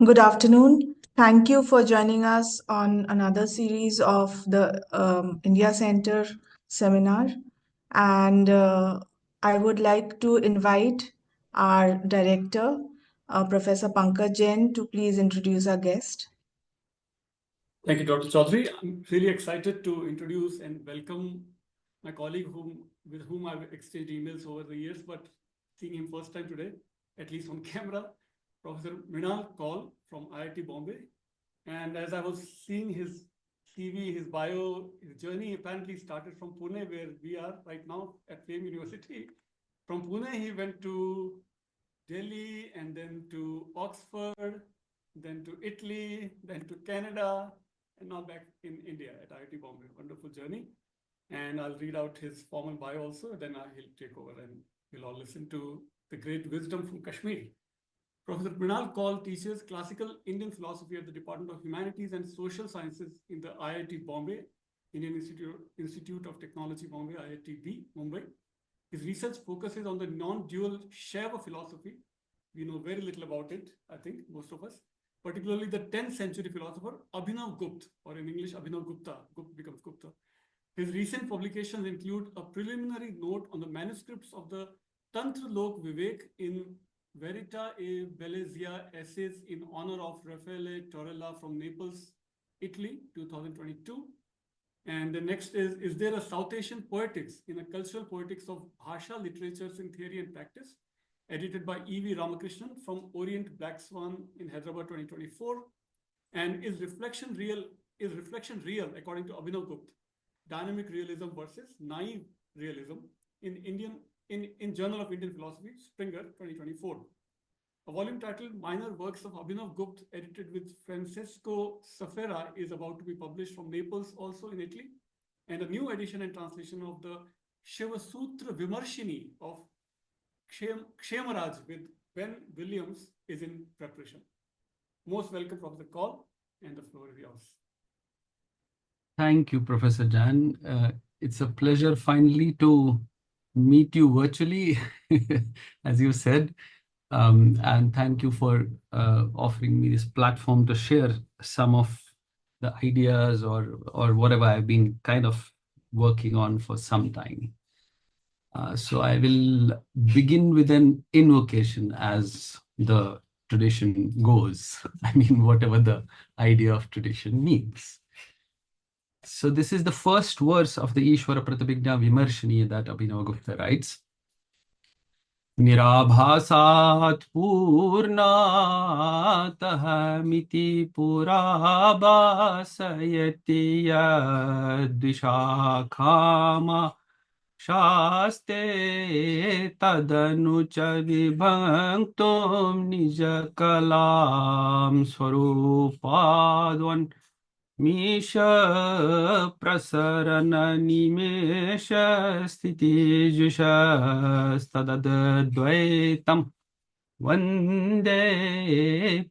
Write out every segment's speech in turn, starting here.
Good afternoon. Thank you for joining us on another series of the India Center seminar. And I would like to invite our director, Professor Pankaj Jain, to please introduce our guest. Thank you, Dr. Chaudhary. I'm really excited to introduce and welcome my colleague with whom I've exchanged emails over the years, but seeing him first time today, at least on camera, Professor Mrinal Kaul from IIT Bombay. And as I was seeing his CV, his bio, his journey apparently started from Pune, where we are right now at FAME University. From Pune, he went to Delhi and then to Oxford, then to Italy, then to Canada, and now back in India at IIT Bombay. Wonderful journey. And I'll read out his formal bio also, then he'll take over and we'll all listen to the great wisdom from Kashmir. Professor Mrinal Kaul teaches classical Indian philosophy at the Department of Humanities and Social Sciences in the IIT Bombay, Indian Institute of Technology Bombay, IITB, Mumbai. His research focuses on the non-dual Shaiva philosophy. We know very little about it, I think, most of us, particularly the 10th century philosopher Abhinavagupta, or in English, Abhinavagupta, Gupta becomes Gupta. His recent publications include a preliminary note on the manuscripts of the Tantra Lok Vivek in Verita e Bellezia Essays in honor of Raffaele Torella from Naples, Italy, 2022. And the next is there a South Asian poetics in a cultural poetics of Bhasha literatures in theory and practice, edited by E.V. Ramakrishnan from Orient Black Swan in Hyderabad 2024. And is reflection real according to Abhinav Gupta? Dynamic realism versus naive realism in Journal of Indian Philosophy, Springer 2024. A volume titled Minor Works of Abhinav Gupta, edited with Francesco Safera, is about to be published from Naples, also in Italy. And a new edition and translation of the Shiva Sutra Vimarshini of Kshemaraj with Ben Williams is in preparation. Most welcome, Professor Kaul, and the floor is yours. Thank you, Professor Jan. It's a pleasure finally to meet you virtually, as you said. And thank you for offering me this platform to share some of the ideas or whatever I've been kind of working on for some time. So I will begin with an invocation as the tradition goes. I mean, whatever the idea of tradition means. So this is the first verse of the Ishvara Pratabhijna Vimarshini that Abhinavagupta writes. Nirabhasat purnatah miti purabhasayati yadvishakhama shaste tadanucha vibhanktum nijakalam swarupadvan Misha prasarana nimesha sthiti jushastadadvaitam vande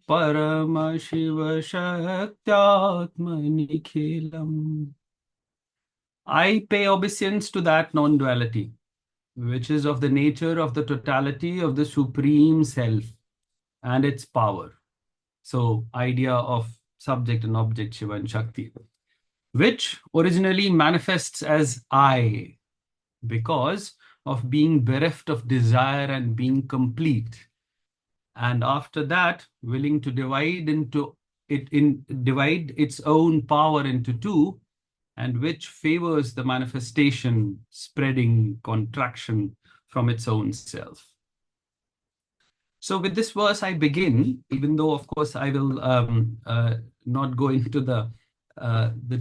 paramashiva shaktyatmanikhilam. I pay obeisance to that non-duality, which is of the nature of the totality of the Supreme Self and its power. So, idea of subject and object, Shiva and Shakti, which originally manifests as I, because of being bereft of desire and being complete. And after that, willing to divide its own power into two, and which favors the manifestation, spreading, contraction from its own self. So with this verse, I begin, even though, of course, I will not go into the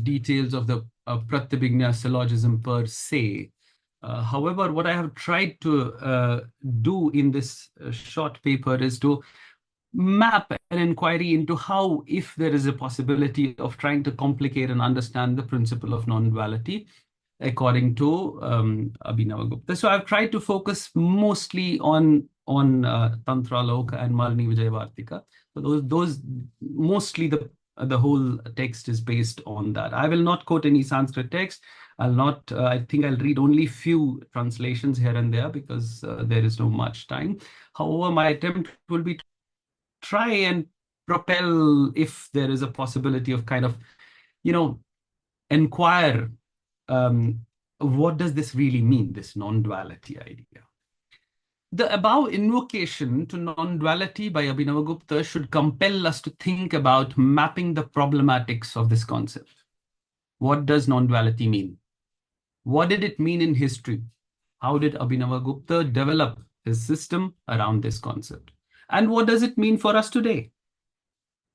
details of the Pratyabhijna syllogism per se. However, what I have tried to do in this short paper is to map an inquiry into how, if there is a possibility of trying to complicate and understand the principle of non-duality, according to Abhinavagupta. So I've tried to focus mostly on Tantra Loka and Malini Vijayvartika. So those mostly the whole text is based on that. I will not quote any Sanskrit text. I'll not. I think I'll read only few translations here and there because there is no much time. However, my attempt will be to try and propel, if there is a possibility of kind of, inquire, what does this really mean, this non-duality idea? The above invocation to non-duality by Abhinavagupta should compel us to think about mapping the problematics of this concept. What does non-duality mean? What did it mean in history? How did Abhinavagupta develop his system around this concept? And what does it mean for us today?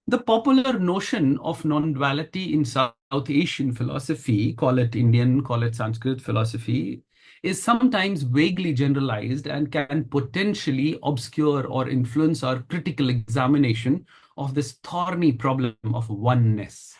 The popular notion of non-duality in South Asian philosophy, call it Indian, call it Sanskrit philosophy, is sometimes vaguely generalized and can potentially obscure or influence our critical examination of this thorny problem of oneness.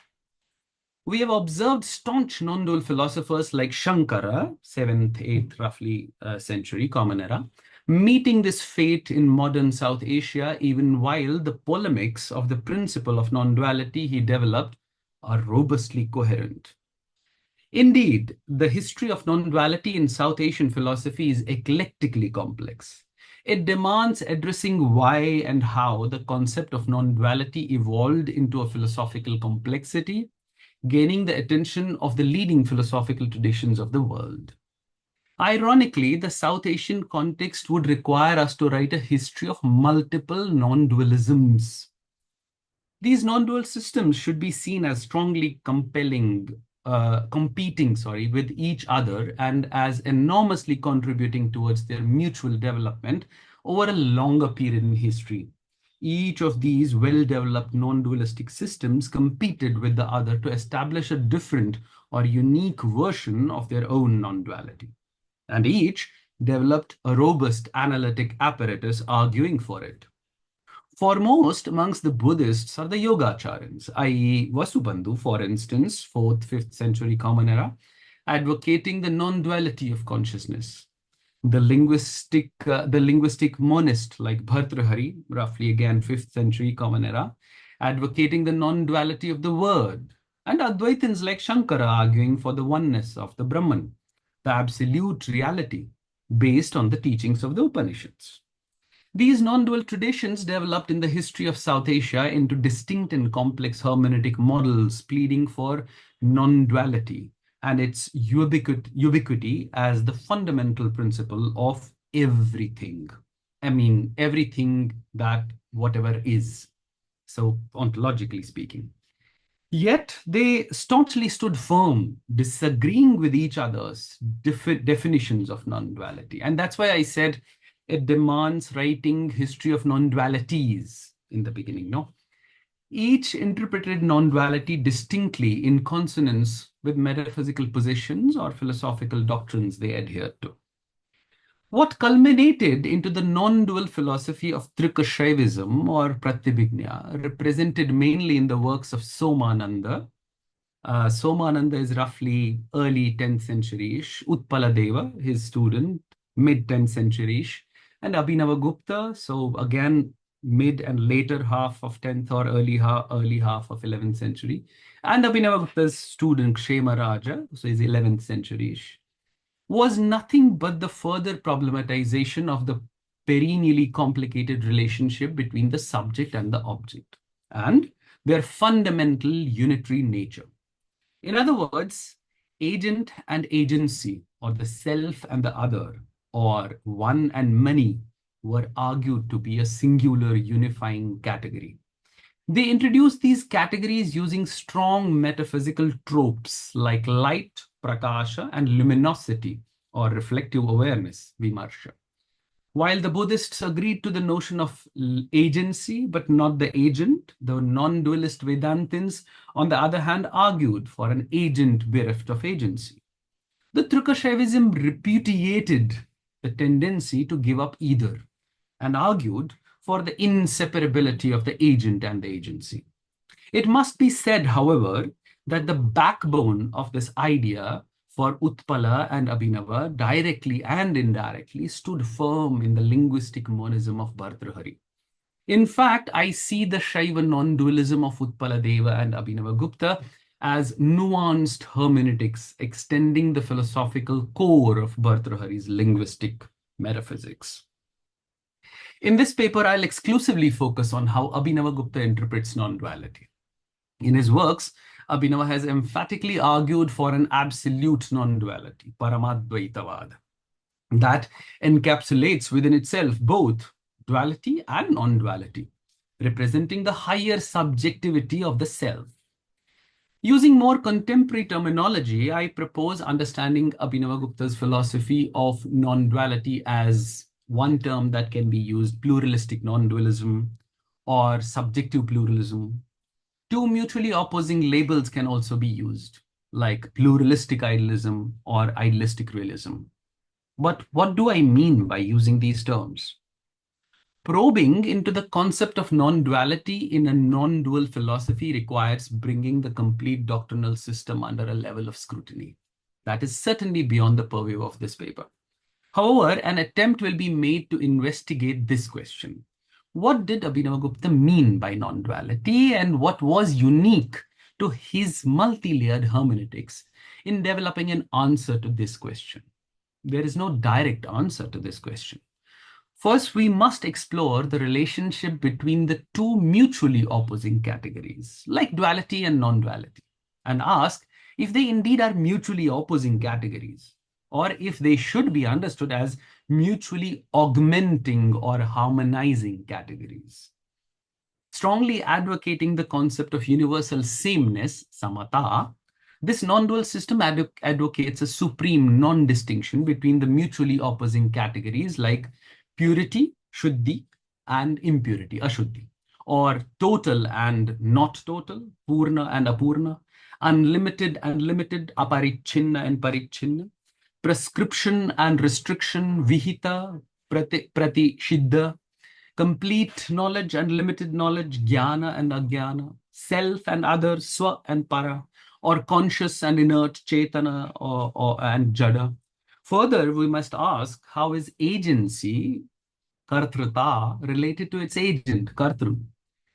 We have observed staunch non-dual philosophers like Shankara, 7th, 8th, roughly century, Common Era, meeting this fate in modern South Asia, even while the polemics of the principle of non-duality he developed are robustly coherent. Indeed, the history of non-duality in South Asian philosophy is eclectically complex. It demands addressing why and how the concept of non-duality evolved into a philosophical complexity, gaining the attention of the leading philosophical traditions of the world. Ironically, the South Asian context would require us to write a history of multiple non-dualisms. These non-dual systems should be seen as strongly competing with each other and as enormously contributing towards their mutual development over a longer period in history. Each of these well-developed non-dualistic systems competed with the other to establish a different or unique version of their own non-duality. And each developed a robust analytic apparatus arguing for it. Foremost amongst the Buddhists are the Yogacarans, i.e. Vasubandhu, for instance, 4th, 5th century Common Era, advocating the non-duality of consciousness. The linguistic monist like Bhartrhari, roughly again 5th century Common Era, advocating the non-duality of the word, and Advaitins like Shankara arguing for the oneness of the Brahman, the absolute reality based on the teachings of the Upanishads. These non-dual traditions developed in the history of South Asia into distinct and complex hermeneutic models pleading for non-duality and its ubiquity as the fundamental principle of everything. I mean, everything that whatever is. So ontologically speaking. Yet they staunchly stood firm, disagreeing with each other's definitions of non-duality. And that's why I said it demands writing history of non-dualities in the beginning, no? Each interpreted non-duality distinctly in consonance with metaphysical positions or philosophical doctrines they adhered to. What culminated into the non-dual philosophy of Trikashaivism or Pratyabhijna, represented mainly in the works of Somananda. Somananda is roughly early 10th century-ish, Utpaladeva, his student, mid-10th century-ish, and Abhinavagupta, so again, mid and later half of 10th or early half of 11th century, and Abhinavagupta's student Kshema Raja, so is 11th century-ish, was nothing but the further problematization of the perennially complicated relationship between the subject and the object, and their fundamental unitary nature. In other words, agent and agency, or the self and the other, or one and many, were argued to be a singular unifying category. They introduced these categories using strong metaphysical tropes like light, prakasha, and luminosity, or reflective awareness, vimarsha. While the Buddhists agreed to the notion of agency, but not the agent, the non-dualist Vedantins, on the other hand, argued for an agent bereft of agency. The Trikashaivism repudiated the tendency to give up either and argued for the inseparability of the agent and the agency. It must be said, however, that the backbone of this idea for Utpala and Abhinava, directly and indirectly, stood firm in the linguistic monism of Bhartrhari. In fact, I see the Shaiva non-dualism of Utpaladeva and Abhinavagupta as nuanced hermeneutics extending the philosophical core of Bhartrhari's linguistic metaphysics. In this paper, I'll exclusively focus on how Abhinavagupta interprets non-duality. In his works, Abhinava has emphatically argued for an absolute non-duality, paramādvaita, that encapsulates within itself both duality and non-duality, representing the higher subjectivity of the self. Using more contemporary terminology, I propose understanding Abhinavagupta's philosophy of non-duality as one term that can be used, pluralistic non-dualism or subjective pluralism. Two mutually opposing labels can also be used, like pluralistic idealism or idealistic realism. But what do I mean by using these terms? Probing into the concept of non-duality in a non-dual philosophy requires bringing the complete doctrinal system under a level of scrutiny. That is certainly beyond the purview of this paper. However, an attempt will be made to investigate this question. What did Abhinavagupta mean by non-duality, and what was unique to his multi-layered hermeneutics in developing an answer to this question? There is no direct answer to this question. First, we must explore the relationship between the two mutually opposing categories, like duality and non-duality, and ask if they indeed are mutually opposing categories, or if they should be understood as mutually augmenting or harmonizing categories. Strongly advocating the concept of universal sameness, samata, this non-dual system advocates a supreme non-distinction between the mutually opposing categories like purity, shuddhi, and impurity, ashuddhi, or total and not total, purna and apurna, unlimited and limited, aparichinna and parichinna, prescription and restriction, vihita, pratishidda, complete knowledge and limited knowledge, jnana and ajnana, self and other, swa and para, or conscious and inert, chetana and jada. Further, we must ask, how is agency, kartrita, related to its agent, kartru?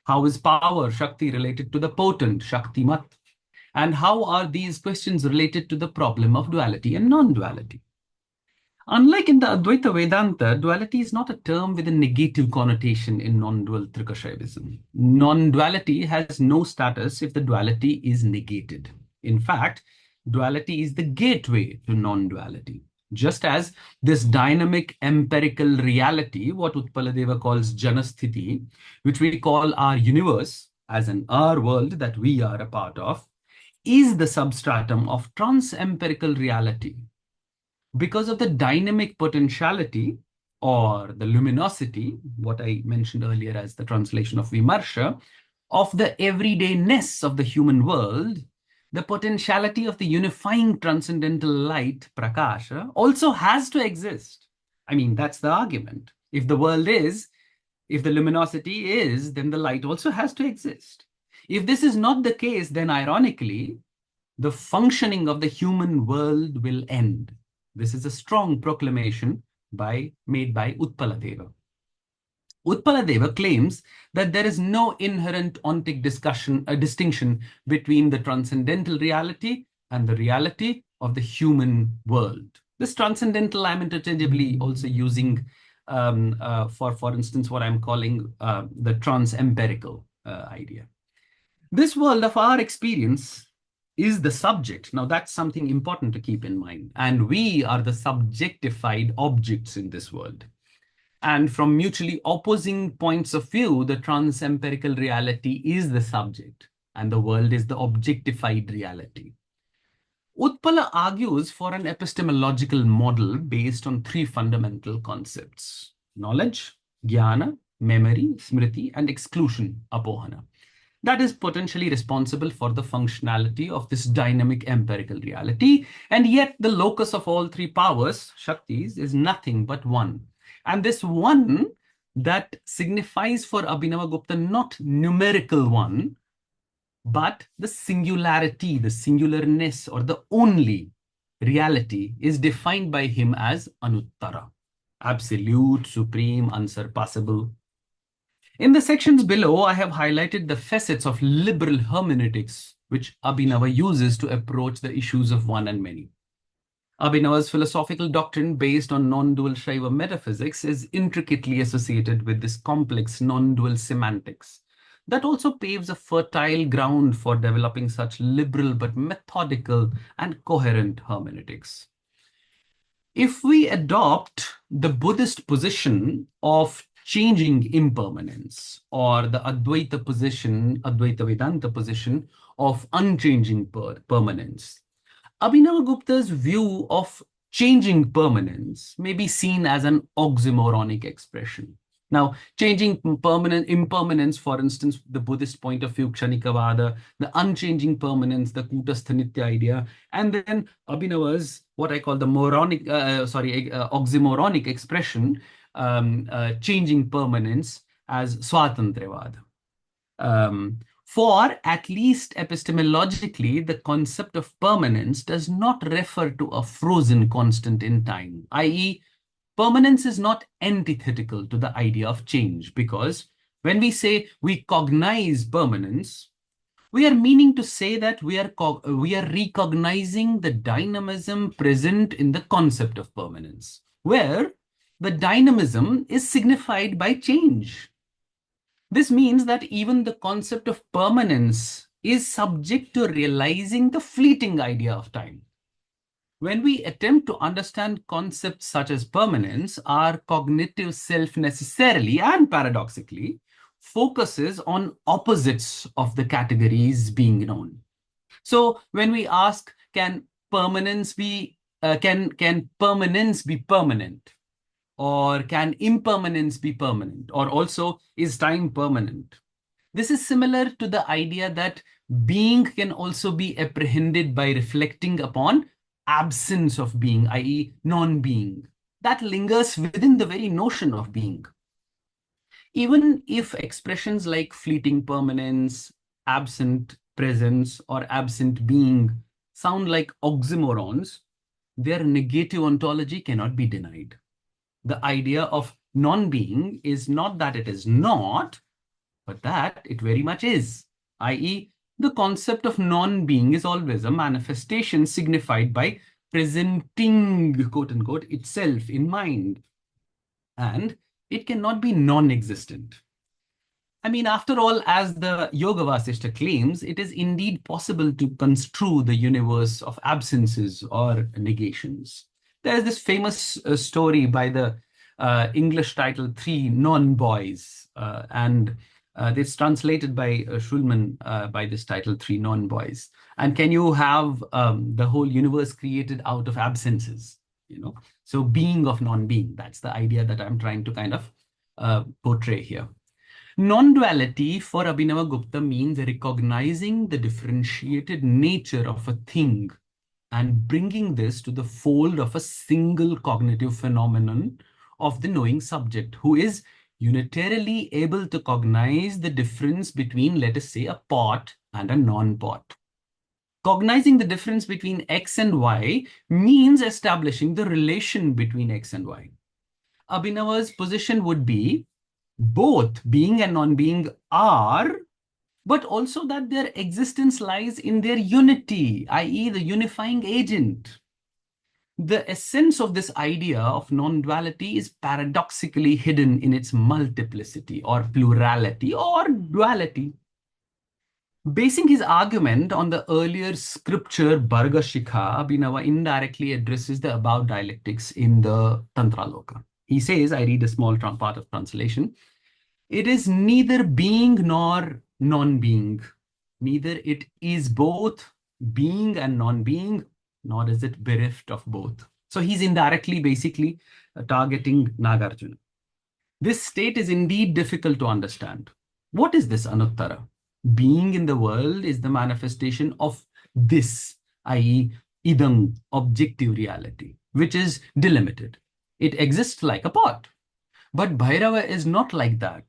How is power, shakti, related to the potent, shaktimat? And how are these questions related to the problem of duality and non-duality? Unlike in the Advaita Vedanta, duality is not a term with a negative connotation in non-dual Trikashaivism. Non-duality has no status if the duality is negated. In fact, duality is the gateway to non-duality. Just as this dynamic empirical reality, what Utpaladeva calls Janasthiti, which we call our universe, as an our world that we are a part of, is the substratum of trans-empirical reality. Because of the dynamic potentiality or the luminosity, what I mentioned earlier as the translation of Vimarsha, of the everydayness of the human world, the potentiality of the unifying transcendental light, prakasha, also has to exist. I mean, that's the argument. If the world is, if the luminosity is, then the light also has to exist. If this is not the case, then ironically, the functioning of the human world will end. This is a strong proclamation made by Utpaladeva. Utpaladeva claims that there is no inherent ontic distinction between the transcendental reality and the reality of the human world. This transcendental I'm interchangeably also using for instance, what I'm calling the trans-empirical idea. This world of our experience is the subject. Now, that's something important to keep in mind. And we are the subjectified objects in this world. And from mutually opposing points of view, the trans-empirical reality is the subject, and the world is the objectified reality. Utpala argues for an epistemological model based on three fundamental concepts: knowledge, jnana, memory, smriti, and exclusion, apohana. That is potentially responsible for the functionality of this dynamic empirical reality. And yet the locus of all three powers, shaktis, is nothing but one. And this one that signifies for Abhinavagupta not numerical one, but the singularity, the singularness, or the only reality is defined by him as anuttara, absolute, supreme, unsurpassable. In the sections below, I have highlighted the facets of liberal hermeneutics which Abhinava uses to approach the issues of one and many. Abhinava's philosophical doctrine based on non-dual Shaiva metaphysics is intricately associated with this complex non-dual semantics that also paves a fertile ground for developing such liberal but methodical and coherent hermeneutics. If we adopt the Buddhist position of changing impermanence, or the Advaita position, Advaita Vedanta position of unchanging permanence, Abhinavagupta's view of changing permanence may be seen as an oxymoronic expression. Now, changing impermanence, for instance, the Buddhist point of view, Kshanikavada, the unchanging permanence, the Kutastha Nitya idea, and then Abhinava's, what I call the oxymoronic expression, changing permanence as Swatantravad. For at least epistemologically, the concept of permanence does not refer to a frozen constant in time, i.e., permanence is not antithetical to the idea of change, because when we say we cognize permanence, we are meaning to say that we are recognizing the dynamism present in the concept of permanence, where the dynamism is signified by change. This means that even the concept of permanence is subject to realizing the fleeting idea of time. When we attempt to understand concepts such as permanence, our cognitive self necessarily and paradoxically focuses on opposites of the categories being known. So when we ask, can permanence be permanent? Or can impermanence be permanent? Or also, is time permanent? This is similar to the idea that being can also be apprehended by reflecting upon absence of being, i.e., non-being. That lingers within the very notion of being. Even if expressions like fleeting permanence, absent presence, or absent being sound like oxymorons, their negative ontology cannot be denied. The idea of non-being is not that it is not, but that it very much is, i.e., the concept of non-being is always a manifestation signified by presenting, quote unquote, itself in mind. And it cannot be non-existent. I mean, after all, as the Yoga Vasishtha claims, it is indeed possible to construe the universe of absences or negations. There is this famous story by the English title Three Non-Boys, and it's translated by Schulman by this title Three Non-Boys. And can you have the whole universe created out of absences? You know, so being of non-being. That's the idea that I'm trying to kind of portray here. Non-duality for Abhinavagupta means recognizing the differentiated nature of a thing and bringing this to the fold of a single cognitive phenomenon of the knowing subject, who is unitarily able to cognize the difference between, let us say, a pot and a non-pot. Cognizing the difference between X and Y means establishing the relation between X and Y. Abhinava's position would be both being and non-being are, but also that their existence lies in their unity, i.e., the unifying agent. The essence of this idea of non-duality is paradoxically hidden in its multiplicity or plurality or duality. Basing his argument on the earlier scripture Bharga Shikha, Abhinava indirectly addresses the above dialectics in the Tantra Loka. He says, I read a small part of translation, it is neither being nor non-being. Neither it is both being and non-being, nor is it bereft of both. So he's indirectly basically targeting Nagarjuna. This state is indeed difficult to understand. What is this anuttara? Being in the world is the manifestation of this, i.e., idam, objective reality, which is delimited. It exists like a pot. But Bhairava is not like that.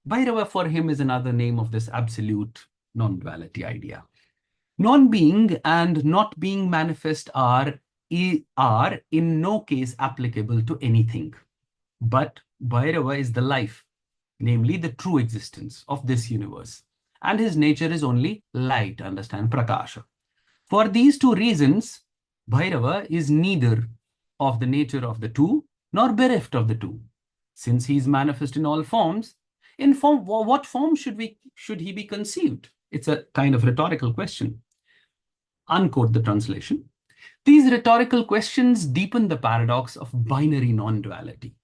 Bhairava for him is another name of this absolute non-duality idea. Non-being and not being manifest are in no case applicable to anything. But Bhairava is the life, namely the true existence of this universe. And his nature is only light, understand, prakasha. For these two reasons, Bhairava is neither of the nature of the two, nor bereft of the two. Since he is manifest in all forms, in what form should he be conceived? It's a kind of rhetorical question. Unquote the translation. These rhetorical questions deepen the paradox of binary non-duality.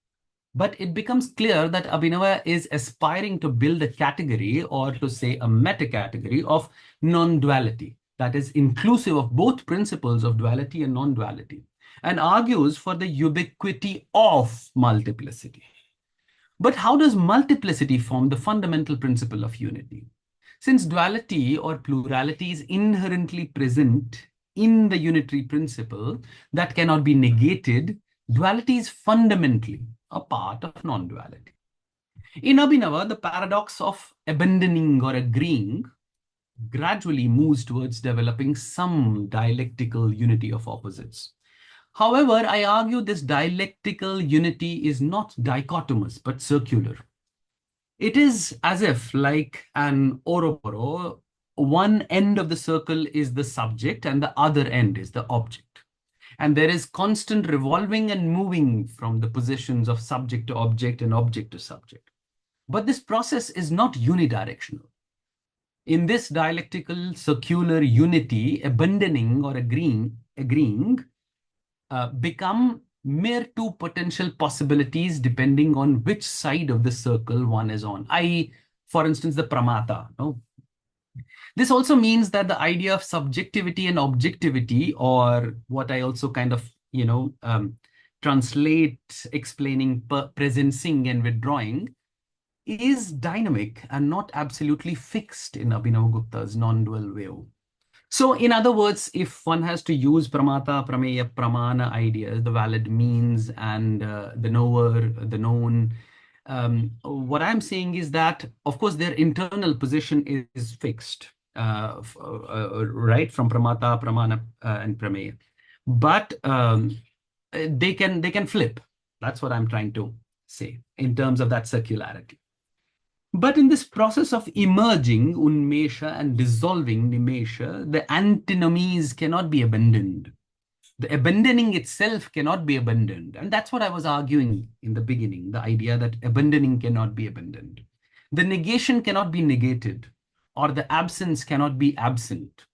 But it becomes clear that Abhinava is aspiring to build a category, or to say a meta-category of non-duality, that is inclusive of both principles of duality and non-duality, and argues for the ubiquity of multiplicity. But how does multiplicity form the fundamental principle of unity? Since duality or plurality is inherently present in the unitary principle that cannot be negated, duality is fundamentally a part of non-duality. In Abhinava, the paradox of abandoning or agreeing gradually moves towards developing some dialectical unity of opposites. However, I argue this dialectical unity is not dichotomous, but circular. It is as if, like an Ouroboros, one end of the circle is the subject and the other end is the object. And there is constant revolving and moving from the positions of subject to object and object to subject. But this process is not unidirectional. In this dialectical circular unity, abandoning or agreeing become mere two potential possibilities depending on which side of the circle one is on. For instance, the pramata. No? This also means that the idea of subjectivity and objectivity, or what I also kind of, translate explaining presencing and withdrawing, is dynamic and not absolutely fixed in Abhinavagupta's non-dual view. So in other words, if one has to use pramata, prameya, pramana ideas, the valid means and the knower, the known, what I'm saying is that, of course, their internal position is fixed, right, from pramata, pramana, and prameya. But they can flip. That's what I'm trying to say in terms of that circularity. But in this process of emerging, unmesha, and dissolving, nimesha, the antinomies cannot be abandoned. The abandoning itself cannot be abandoned. And that's what I was arguing in the beginning, the idea that abandoning cannot be abandoned. The negation cannot be negated, or the absence cannot be absent.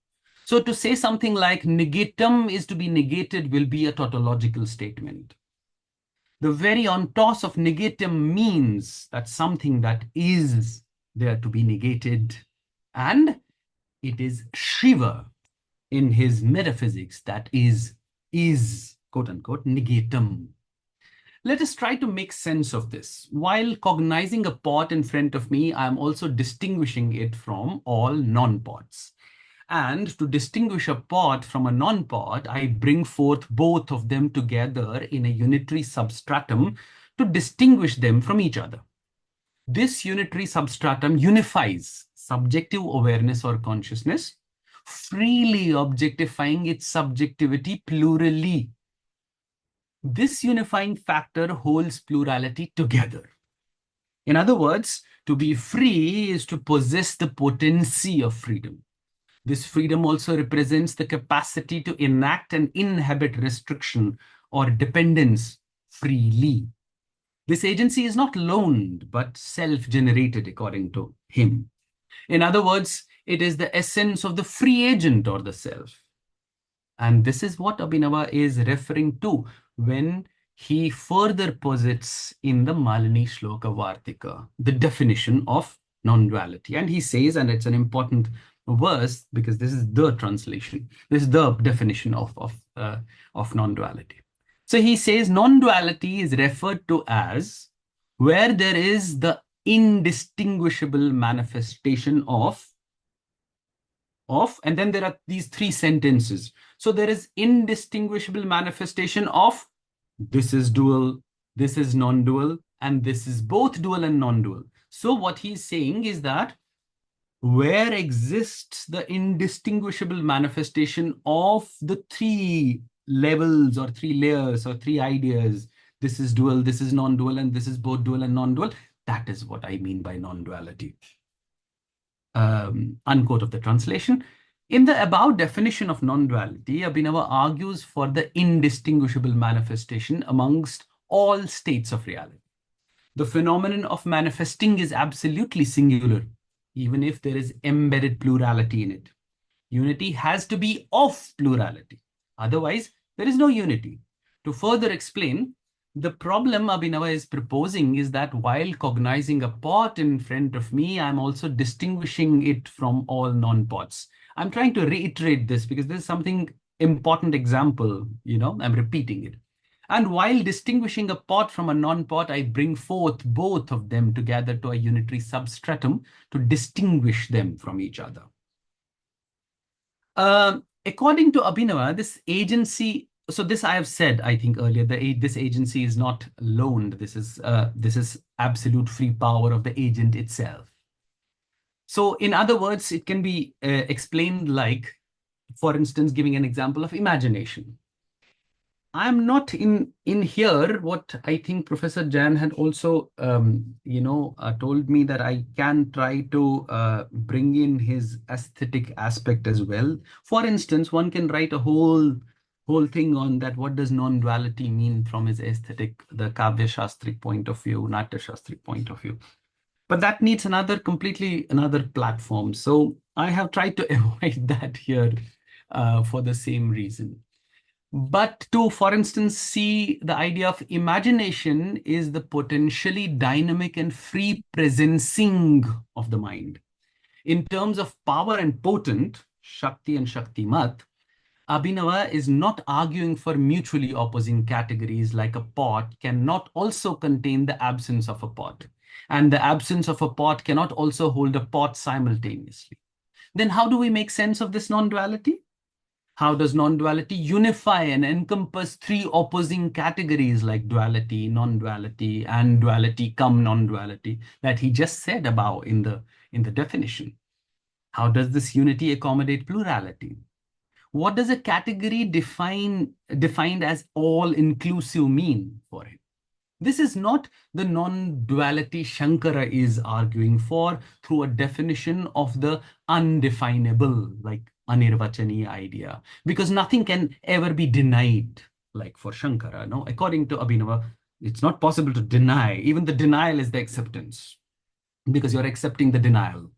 So to say something like negatum is to be negated will be a tautological statement. The very ontos of negatum means that something that is there to be negated, and it is Shiva in his metaphysics that is quote unquote negatum. Let us try to make sense of this. While cognizing a pot in front of me, I am also distinguishing it from all non-pots. And to distinguish a pot from a non-pot, I bring forth both of them together in a unitary substratum to distinguish them from each other. This unitary substratum unifies subjective awareness or consciousness, freely objectifying its subjectivity plurally. This unifying factor holds plurality together. In other words, to be free is to possess the potency of freedom. This freedom also represents the capacity to enact and inhabit restriction or dependence freely. This agency is not loaned, but self-generated according to him. In other words, it is the essence of the free agent or the self. And this is what Abhinava is referring to when he further posits in the Malini Shloka Vartika, the definition of non-duality. And he says, and it's an important verse because this is the translation, this is the definition of non-duality. So he says non-duality is referred to as where there is the indistinguishable manifestation of, and then there are these three sentences. So there is indistinguishable manifestation of this is dual, this is non-dual, and this is both dual and non-dual. So what he's saying is that where exists the indistinguishable manifestation of the three levels or three layers or three ideas, this is dual, this is non-dual, and this is both dual and non-dual, that is what I mean by non-duality. Unquote of the translation. In the above definition of non-duality, Abhinava argues for the indistinguishable manifestation amongst all states of reality. The phenomenon of manifesting is absolutely singular, even if there is embedded plurality in it. Unity has to be of plurality. Otherwise, there is no unity. To further explain, the problem Abhinava is proposing is that while cognizing a pot in front of me, I'm also distinguishing it from all non-pots. I'm trying to reiterate this because this is something important example, I'm repeating it. And while distinguishing a pot from a non-pot, I bring forth both of them together to a unitary substratum to distinguish them from each other. According to Abhinava, this agency, so this I have said, I think earlier, this agency is not loaned. This is absolute free power of the agent itself. So in other words, it can be explained like, for instance, giving an example of imagination. I'm not in here what I think Professor Jan had also, told me that I can try to bring in his aesthetic aspect as well. For instance, one can write a whole thing on that. What does non-duality mean from his aesthetic, the Kavya Shastric point of view, Natya Shastric point of view? But that needs completely another platform. So I have tried to avoid that here for the same reason. But to, for instance, see the idea of imagination is the potentially dynamic and free presencing of the mind. In terms of power and potent, Shakti and Shaktimat, Abhinava is not arguing for mutually opposing categories like a pot cannot also contain the absence of a pot, and the absence of a pot cannot also hold a pot simultaneously. Then how do we make sense of this non-duality? How does non-duality unify and encompass three opposing categories like duality, non-duality, and duality cum non-duality that he just said above in the definition? How does this unity accommodate plurality? What does a category defined as all-inclusive mean for him? This is not the non-duality Shankara is arguing for through a definition of the undefinable, like anirvachani idea, because nothing can ever be denied, like for Shankara. No, according to Abhinava, it's not possible to deny. Even the denial is the acceptance, because you're accepting the denial.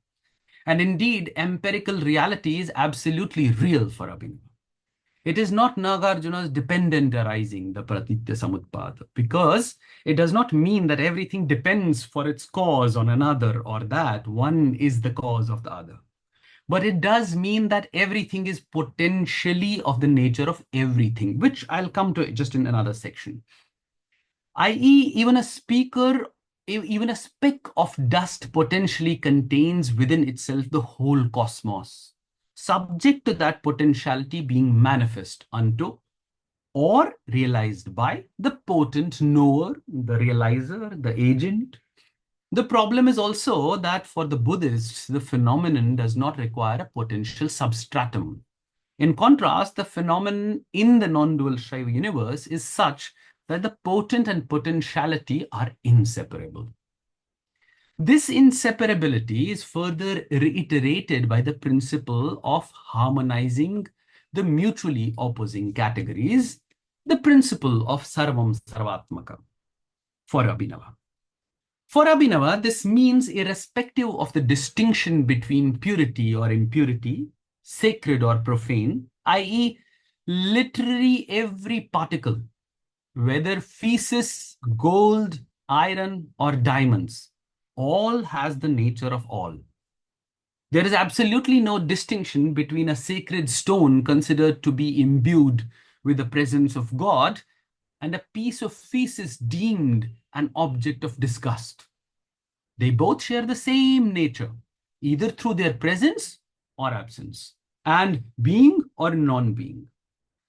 And indeed, empirical reality is absolutely real for Abhinava. It is not Nagarjuna's dependent arising, the pratitya samutpada, because it does not mean that everything depends for its cause on another or that one is the cause of the other. But it does mean that everything is potentially of the nature of everything, which I'll come to just in another section. I.e., even a speck of dust potentially contains within itself the whole cosmos, subject to that potentiality being manifest unto or realized by the potent knower, the realizer, the agent. The problem is also that for the Buddhists, the phenomenon does not require a potential substratum. In contrast, the phenomenon in the non-dual Shaiva universe is such that the potent and potentiality are inseparable. This inseparability is further reiterated by the principle of harmonizing the mutually opposing categories, the principle of sarvam sarvatmaka for Abhinava. For Abhinava, this means irrespective of the distinction between purity or impurity, sacred or profane, i.e., literally every particle, whether feces, gold, iron, or diamonds, all has the nature of all. There is absolutely no distinction between a sacred stone considered to be imbued with the presence of God and a piece of feces deemed an object of disgust. They both share the same nature, either through their presence or absence, and being or non-being.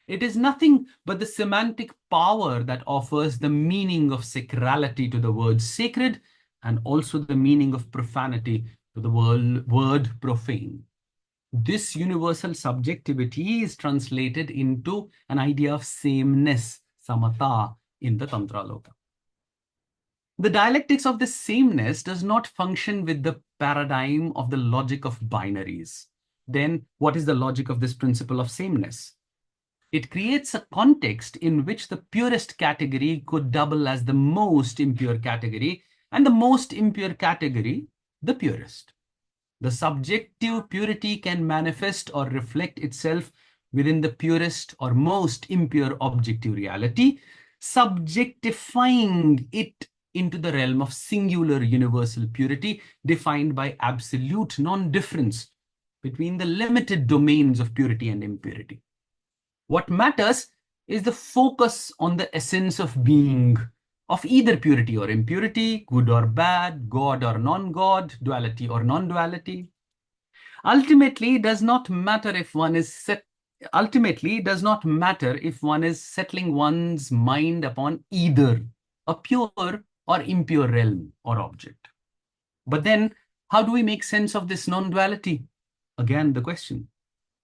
It is nothing but the semantic power that offers the meaning of sacrality to the word sacred and also the meaning of profanity to the word profane. This universal subjectivity is translated into an idea of sameness, samata, in the Tantra Loka. The dialectics of this sameness does not function with the paradigm of the logic of binaries. then what is the logic of this principle of sameness? It creates a context in which the purest category could double as the most impure category, and the most impure category, the purest. The subjective purity can manifest or reflect itself within the purest or most impure objective reality, subjectifying it into the realm of singular universal purity defined by absolute non-difference between the limited domains of purity and impurity. What matters is the focus on the essence of being, of either purity or impurity, good or bad, God or non-God, duality or non-duality. Ultimately, it does not matter if one is settling one's mind upon either a pure or impure realm or object. But then, how do we make sense of this non-duality? Again, the question.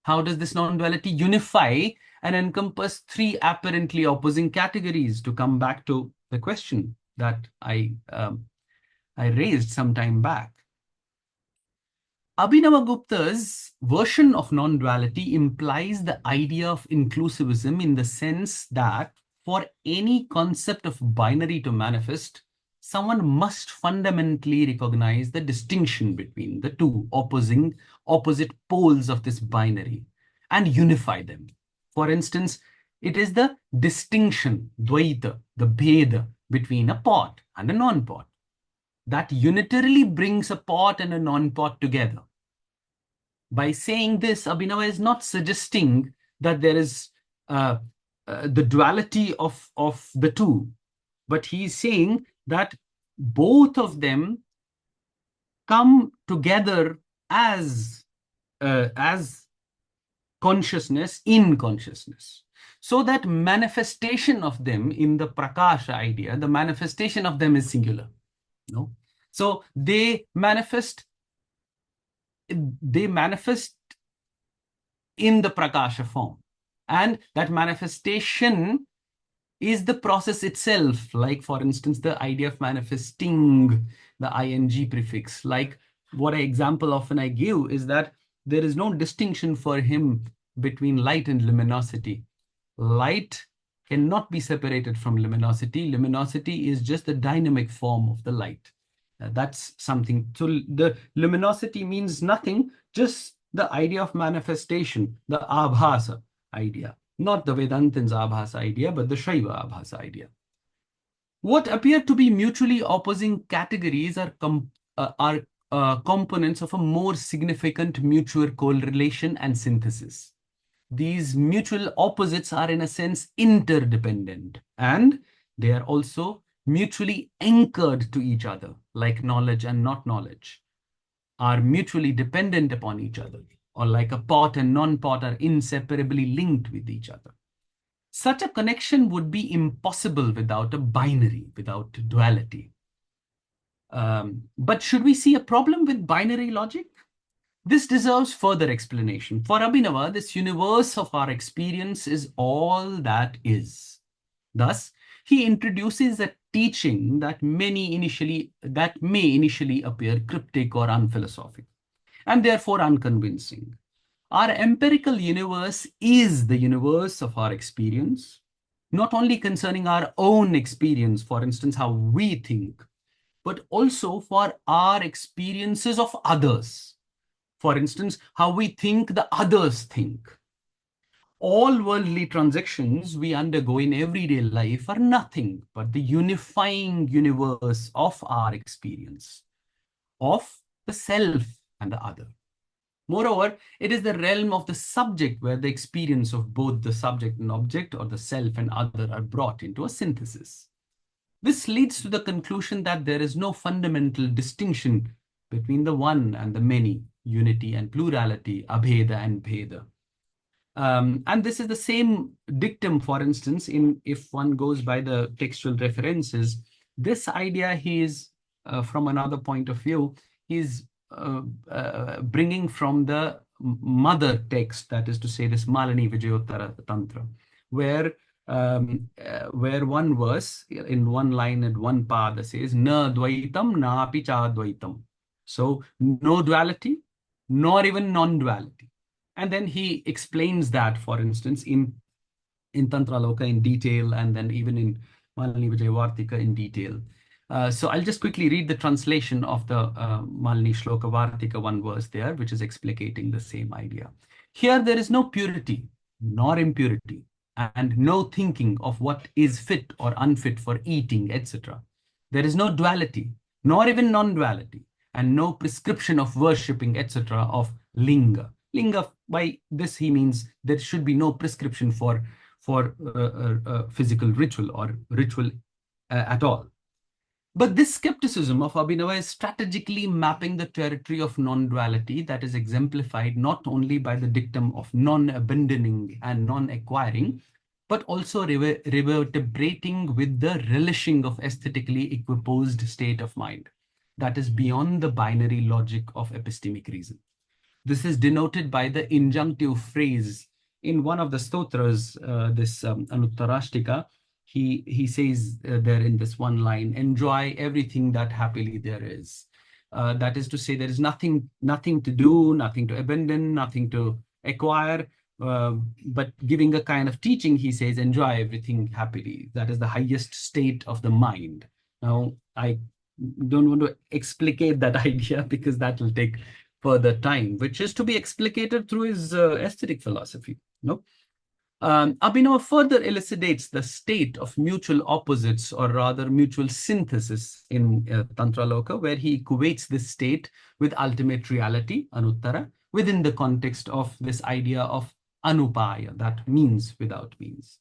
How does this non-duality unify and encompass three apparently opposing categories? To come back to the question that I raised some time back. Abhinavagupta's version of non-duality implies the idea of inclusivism in the sense that for any concept of binary to manifest, someone must fundamentally recognize the distinction between the two opposite poles of this binary and unify them. For instance, it is the distinction, dvaita, the bheda, between a pot and a non-pot that unitarily brings a pot and a non-pot together. By saying this, Abhinava is not suggesting that there is the duality of the two, but he is saying that both of them come together as consciousness in consciousness. So that manifestation of them in the prakasha idea, the manifestation of them is singular. No? So they manifest in the prakasha form. And that manifestation is the process itself. Like, for instance, the idea of manifesting, the ing prefix. Like, what an example often I give is that there is no distinction for him between light and luminosity. Light cannot be separated from luminosity. Luminosity is just the dynamic form of the light. That's something. So the luminosity means nothing, just the idea of manifestation, the abhasa idea. Not the Vedantin's abhasa idea, but the Shaiva abhasa idea. What appear to be mutually opposing categories are components of a more significant mutual correlation and synthesis. These mutual opposites are in a sense interdependent, and they are also mutually anchored to each other, like knowledge and not knowledge are mutually dependent upon each other, or like a pot and non-pot are inseparably linked with each other. Such a connection would be impossible without a binary, without duality. But should we see a problem with binary logic? This deserves further explanation. For Abhinava, this universe of our experience is all that is. Thus, he introduces a teaching that may initially appear cryptic or unphilosophical, and therefore unconvincing. Our empirical universe is the universe of our experience, not only concerning our own experience, for instance, how we think, but also for our experiences of others. For instance, how we think the others think. All worldly transactions we undergo in everyday life are nothing but the unifying universe of our experience, of the self and the other. Moreover, it is the realm of the subject where the experience of both the subject and object, or the self and other, are brought into a synthesis. This leads to the conclusion that there is no fundamental distinction between the one and the many, unity and plurality, abheda and bheda. And this is the same dictum, for instance, if one goes by the textual references, this idea he is, from another point of view, is bringing from the mother text, that is to say, this Malini Vijayottara Tantra, where one verse, in one line at one pada says, na dvaitam na api cha dvaitam. So no duality, nor even non-duality. And then he explains that, for instance, in Tantraloka in detail, and then even in Malini Vijayvartika in detail. So I'll just quickly read the translation of the Malini Shloka Vartika, one verse there, which is explicating the same idea. Here there is no purity nor impurity, and no thinking of what is fit or unfit for eating, etc. There is no duality, nor even non-duality, and no prescription of worshipping, etc. of linga. Linga, by this he means there should be no prescription for physical ritual or ritual at all. But this skepticism of Abhinava is strategically mapping the territory of non-duality that is exemplified not only by the dictum of non-abandoning and non-acquiring, but also revertebrating with the relishing of aesthetically equiposed state of mind that is beyond the binary logic of epistemic reason. This is denoted by the injunctive phrase in one of the stotras, this Anuttarashtika. He says there in this one line, enjoy everything that happily there is. That is to say, there is nothing to do, nothing to abandon, nothing to acquire, but giving a kind of teaching, he says, enjoy everything happily. That is the highest state of the mind. Now, I don't want to explicate that idea because that will take further time, which is to be explicated through his aesthetic philosophy. No? Abhinava further elucidates the state of mutual opposites, or rather mutual synthesis in Tantraloka, where he equates this state with ultimate reality, anuttara, within the context of this idea of anupaya, that means without means.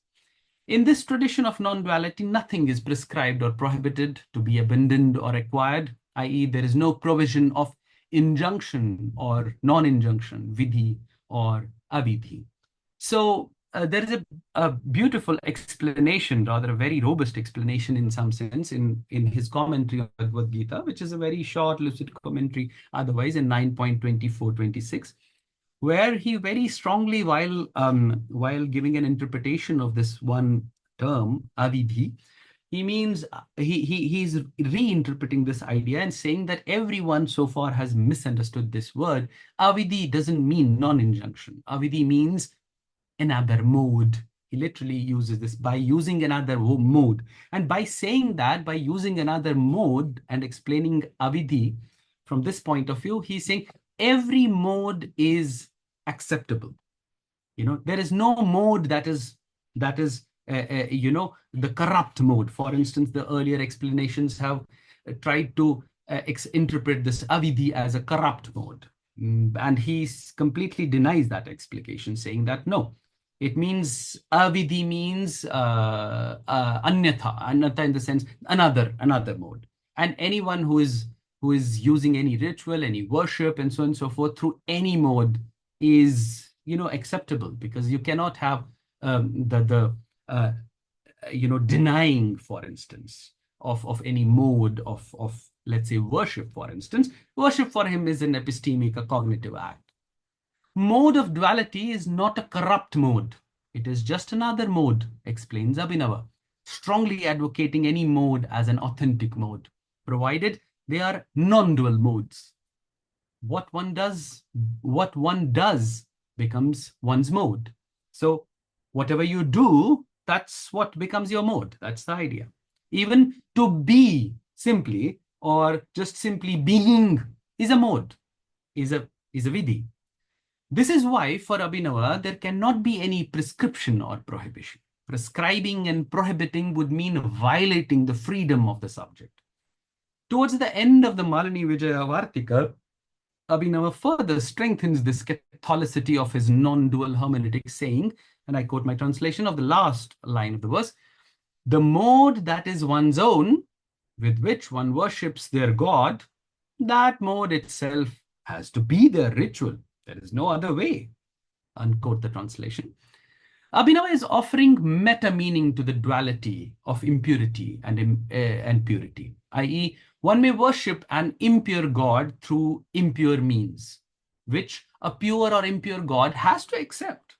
In this tradition of non-duality, nothing is prescribed or prohibited to be abandoned or acquired, i.e. there is no provision of injunction or non-injunction, vidhi or avidhi. So there is a beautiful explanation, rather a very robust explanation in some sense, in his commentary on Bhagavad Gita, which is a very short, lucid commentary, otherwise in 9.2426, where he very strongly, while giving an interpretation of this one term, avidhi, he means he's reinterpreting this idea and saying that everyone so far has misunderstood this word. Avidhi doesn't mean non-injunction. Avidhi means another mode. He literally uses this, by using another mode. And by saying that, by using another mode and explaining avidhi from this point of view, he's saying every mode is acceptable. You know, there is no mode that is you know, the corrupt mode. For instance, the earlier explanations have tried to interpret this avidhi as a corrupt mode. And he completely denies that explication, saying that no, it means avidhi means anyatha in the sense another mode. And anyone who is using any ritual, any worship, and so on and so forth through any mode is, you know, acceptable, because you cannot have you know, denying, for instance, of any mode of let's say worship, for instance. Worship for him is an epistemic, a cognitive act. Mode of duality is not a corrupt mode. It is just another mode, explains Abhinava, strongly advocating any mode as an authentic mode, provided they are non-dual modes. What one does becomes one's mode. So whatever you do, that's what becomes your mode. That's the idea. Even to be simply, or just simply being, is a mode, is a vidhi. This is why for Abhinava, there cannot be any prescription or prohibition. Prescribing and prohibiting would mean violating the freedom of the subject. Towards the end of the Malini Vijayavartika, Abhinava further strengthens this Catholicity of his non-dual hermeneutic, saying, and I quote my translation of the last line of the verse, the mode that is one's own, with which one worships their God, that mode itself has to be their ritual. There is no other way. Unquote the translation. Abhinava is offering meta-meaning to the duality of impurity and purity, i.e. one may worship an impure God through impure means, which a pure or impure God has to accept.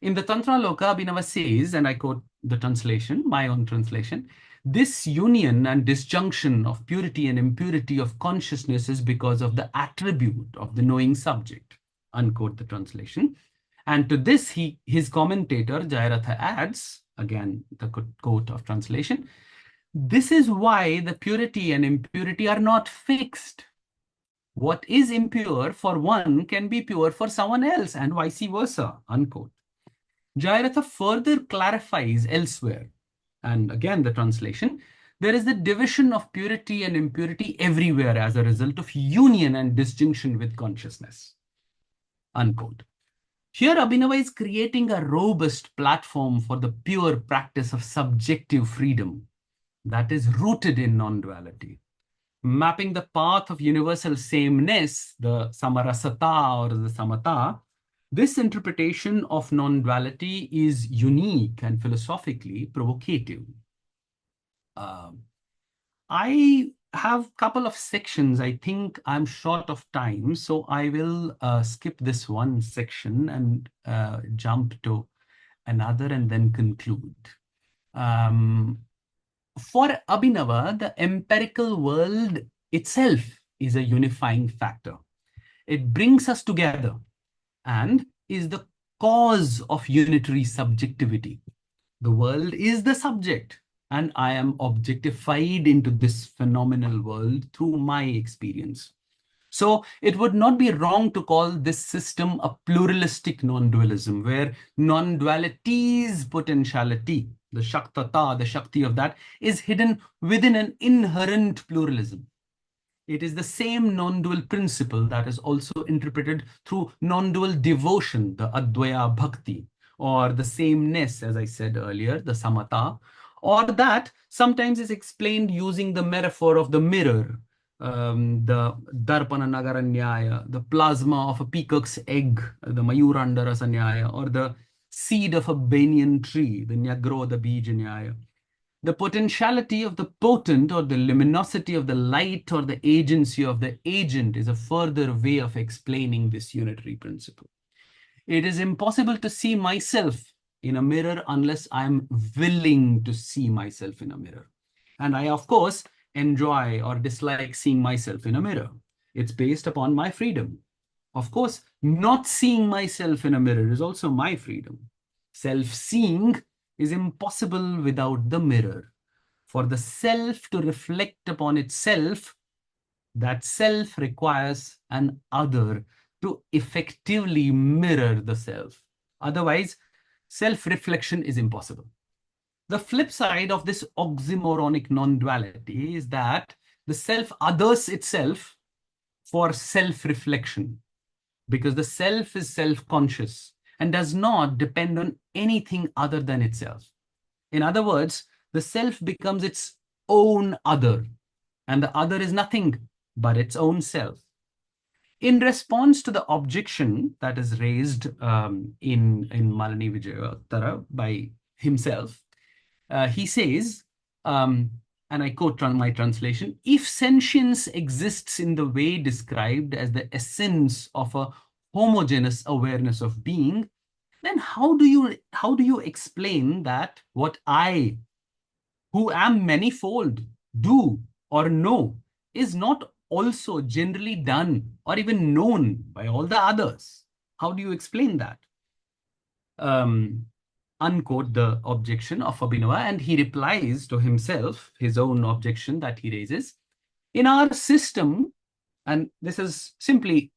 In the Tantraloka, Abhinava says, and I quote the translation, my own translation, This union and disjunction of purity and impurity of consciousness is because of the attribute of the knowing subject, unquote the translation. And to this, his commentator, Jayaratha, adds, again, the quote of translation, this is why the purity and impurity are not fixed. What is impure for one can be pure for someone else, and vice versa, unquote. Jayaratha further clarifies elsewhere, and again the translation, there is the division of purity and impurity everywhere as a result of union and disjunction with consciousness, unquote. Here, Abhinava is creating a robust platform for the pure practice of subjective freedom that is rooted in non-duality, mapping the path of universal sameness, the samarasata or the samata. This interpretation of non-duality is unique and philosophically provocative. I have a couple of sections. I think I'm short of time, so I will skip this one section and jump to another and then conclude. For Abhinava, the empirical world itself is a unifying factor. It brings us together and is the cause of unitary subjectivity. The world is the subject, and I am objectified into this phenomenal world through my experience. So it would not be wrong to call this system a pluralistic non-dualism, where non-duality's potentiality, the shaktata, the shakti of that, is hidden within an inherent pluralism. It is the same non-dual principle that is also interpreted through non-dual devotion, the Advaita bhakti, or the sameness, as I said earlier, the samata, or that sometimes is explained using the metaphor of the mirror, the darpana nagaranyaya, the plasma of a peacock's egg, the mayurandarasanyaya, or the seed of a banyan tree, the nyagro, the bijanyaya. The potentiality of the potent or the luminosity of the light or the agency of the agent is a further way of explaining this unitary principle. It is impossible to see myself in a mirror unless I'm willing to see myself in a mirror. And I, of course, enjoy or dislike seeing myself in a mirror. It's based upon my freedom. Of course, not seeing myself in a mirror is also my freedom. Self-seeing is impossible without the mirror. For the self to reflect upon itself, that self requires an other to effectively mirror the self. Otherwise, self-reflection is impossible. The flip side of this oxymoronic non-duality is that the self others itself for self-reflection, because the self is self-conscious and does not depend on anything other than itself. In other words, the self becomes its own other, and the other is nothing but its own self. In response to the objection that is raised in Mrinal by himself, he says, and I quote my translation, if sentience exists in the way described as the essence of a homogeneous awareness of being, then how do you explain that what I, who am manifold, do or know is not also generally done or even known by all the others? How do you explain that? Unquote the objection of Abhinava, and he replies to himself, his own objection that he raises. In our system, and this is simply,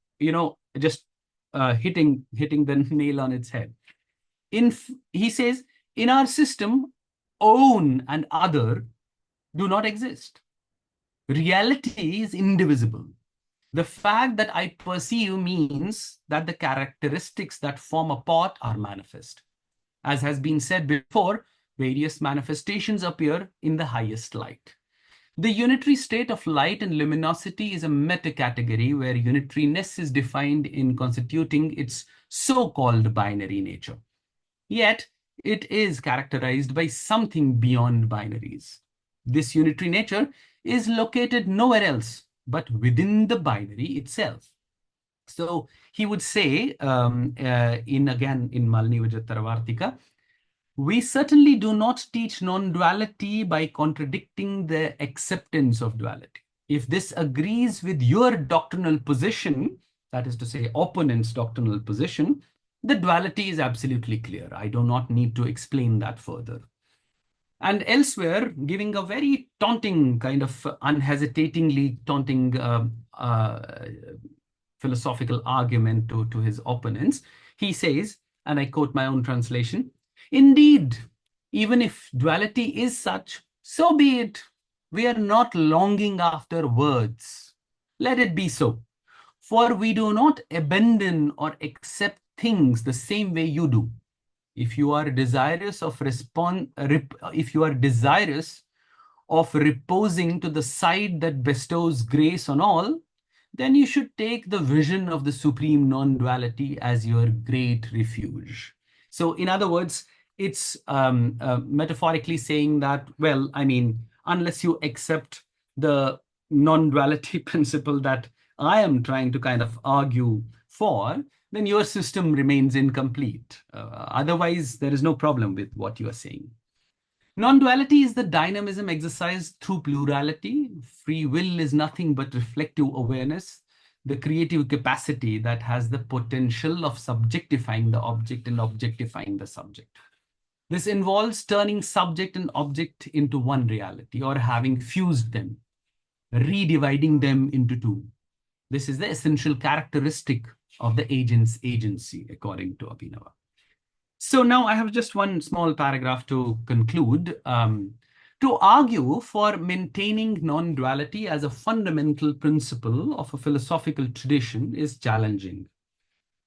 just hitting the nail on its head. He says, in our system, own and other do not exist. Reality is indivisible. The fact that I perceive means that the characteristics that form a part are manifest. As has been said before, various manifestations appear in the highest light. The unitary state of light and luminosity is a meta-category where unitariness is defined in constituting its so-called binary nature. Yet, it is characterized by something beyond binaries. This unitary nature is located nowhere else but within the binary itself. So he would say, in Malini Vijayataravartika, We certainly do not teach non-duality by contradicting the acceptance of duality. If this agrees with your doctrinal position, that is to say, opponent's doctrinal position, the duality is absolutely clear. I do not need to explain that further. And elsewhere, giving a very taunting, kind of unhesitatingly taunting philosophical argument to his opponents, he says, and I quote my own translation, "Indeed, even if duality is such, so be it. We are not longing after words. Let it be so. For we do not abandon or accept things the same way you do. If you are desirous of reposing to the side that bestows grace on all, then you should take the vision of the supreme non-duality as your great refuge." So in other words, it's metaphorically saying that, well, I mean, unless you accept the non-duality principle that I am trying to kind of argue for, then your system remains incomplete. Otherwise, there is no problem with what you are saying. Non-duality is the dynamism exercised through plurality. Free will is nothing but reflective awareness, the creative capacity that has the potential of subjectifying the object and objectifying the subject. This involves turning subject and object into one reality, or having fused them, redividing them into two. This is the essential characteristic of the agent's agency, according to Abhinava. So now I have just one small paragraph to conclude. To argue for maintaining non-duality as a fundamental principle of a philosophical tradition is challenging.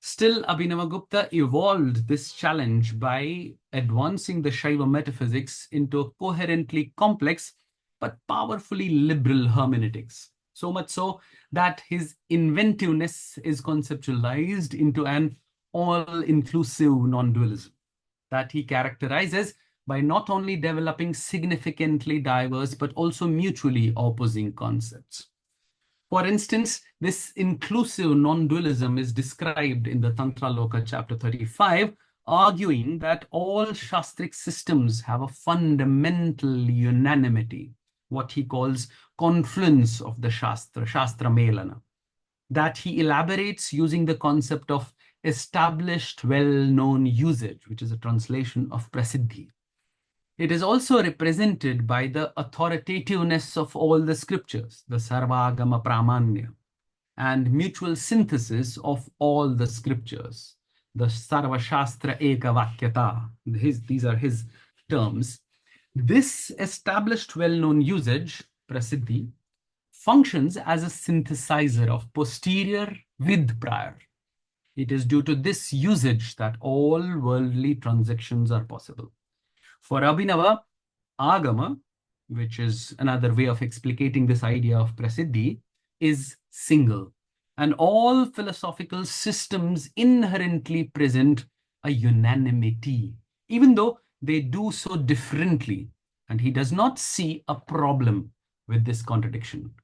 Still, Abhinavagupta evolved this challenge by advancing the Shaiva metaphysics into a coherently complex but powerfully liberal hermeneutics. So much so that his inventiveness is conceptualized into an all-inclusive non-dualism that he characterizes by not only developing significantly diverse but also mutually opposing concepts. For instance, this inclusive non-dualism is described in the Tantra Loka chapter 35, arguing that all Shastric systems have a fundamental unanimity, what he calls confluence of the Shastra Melana, that he elaborates using the concept of established well-known usage, which is a translation of prasiddhi. It is also represented by the authoritativeness of all the scriptures, the sarvagama pramanya, and mutual synthesis of all the scriptures, the sarvashastra ekavakyata. These are his terms. This established well-known usage, prasiddhi, functions as a synthesizer of posterior with prior. It is due to this usage that all worldly transactions are possible. For Abhinava, agama, which is another way of explicating this idea of prasiddhi, is single. And all philosophical systems inherently present a unanimity, even though they do so differently. And he does not see a problem with this contradiction.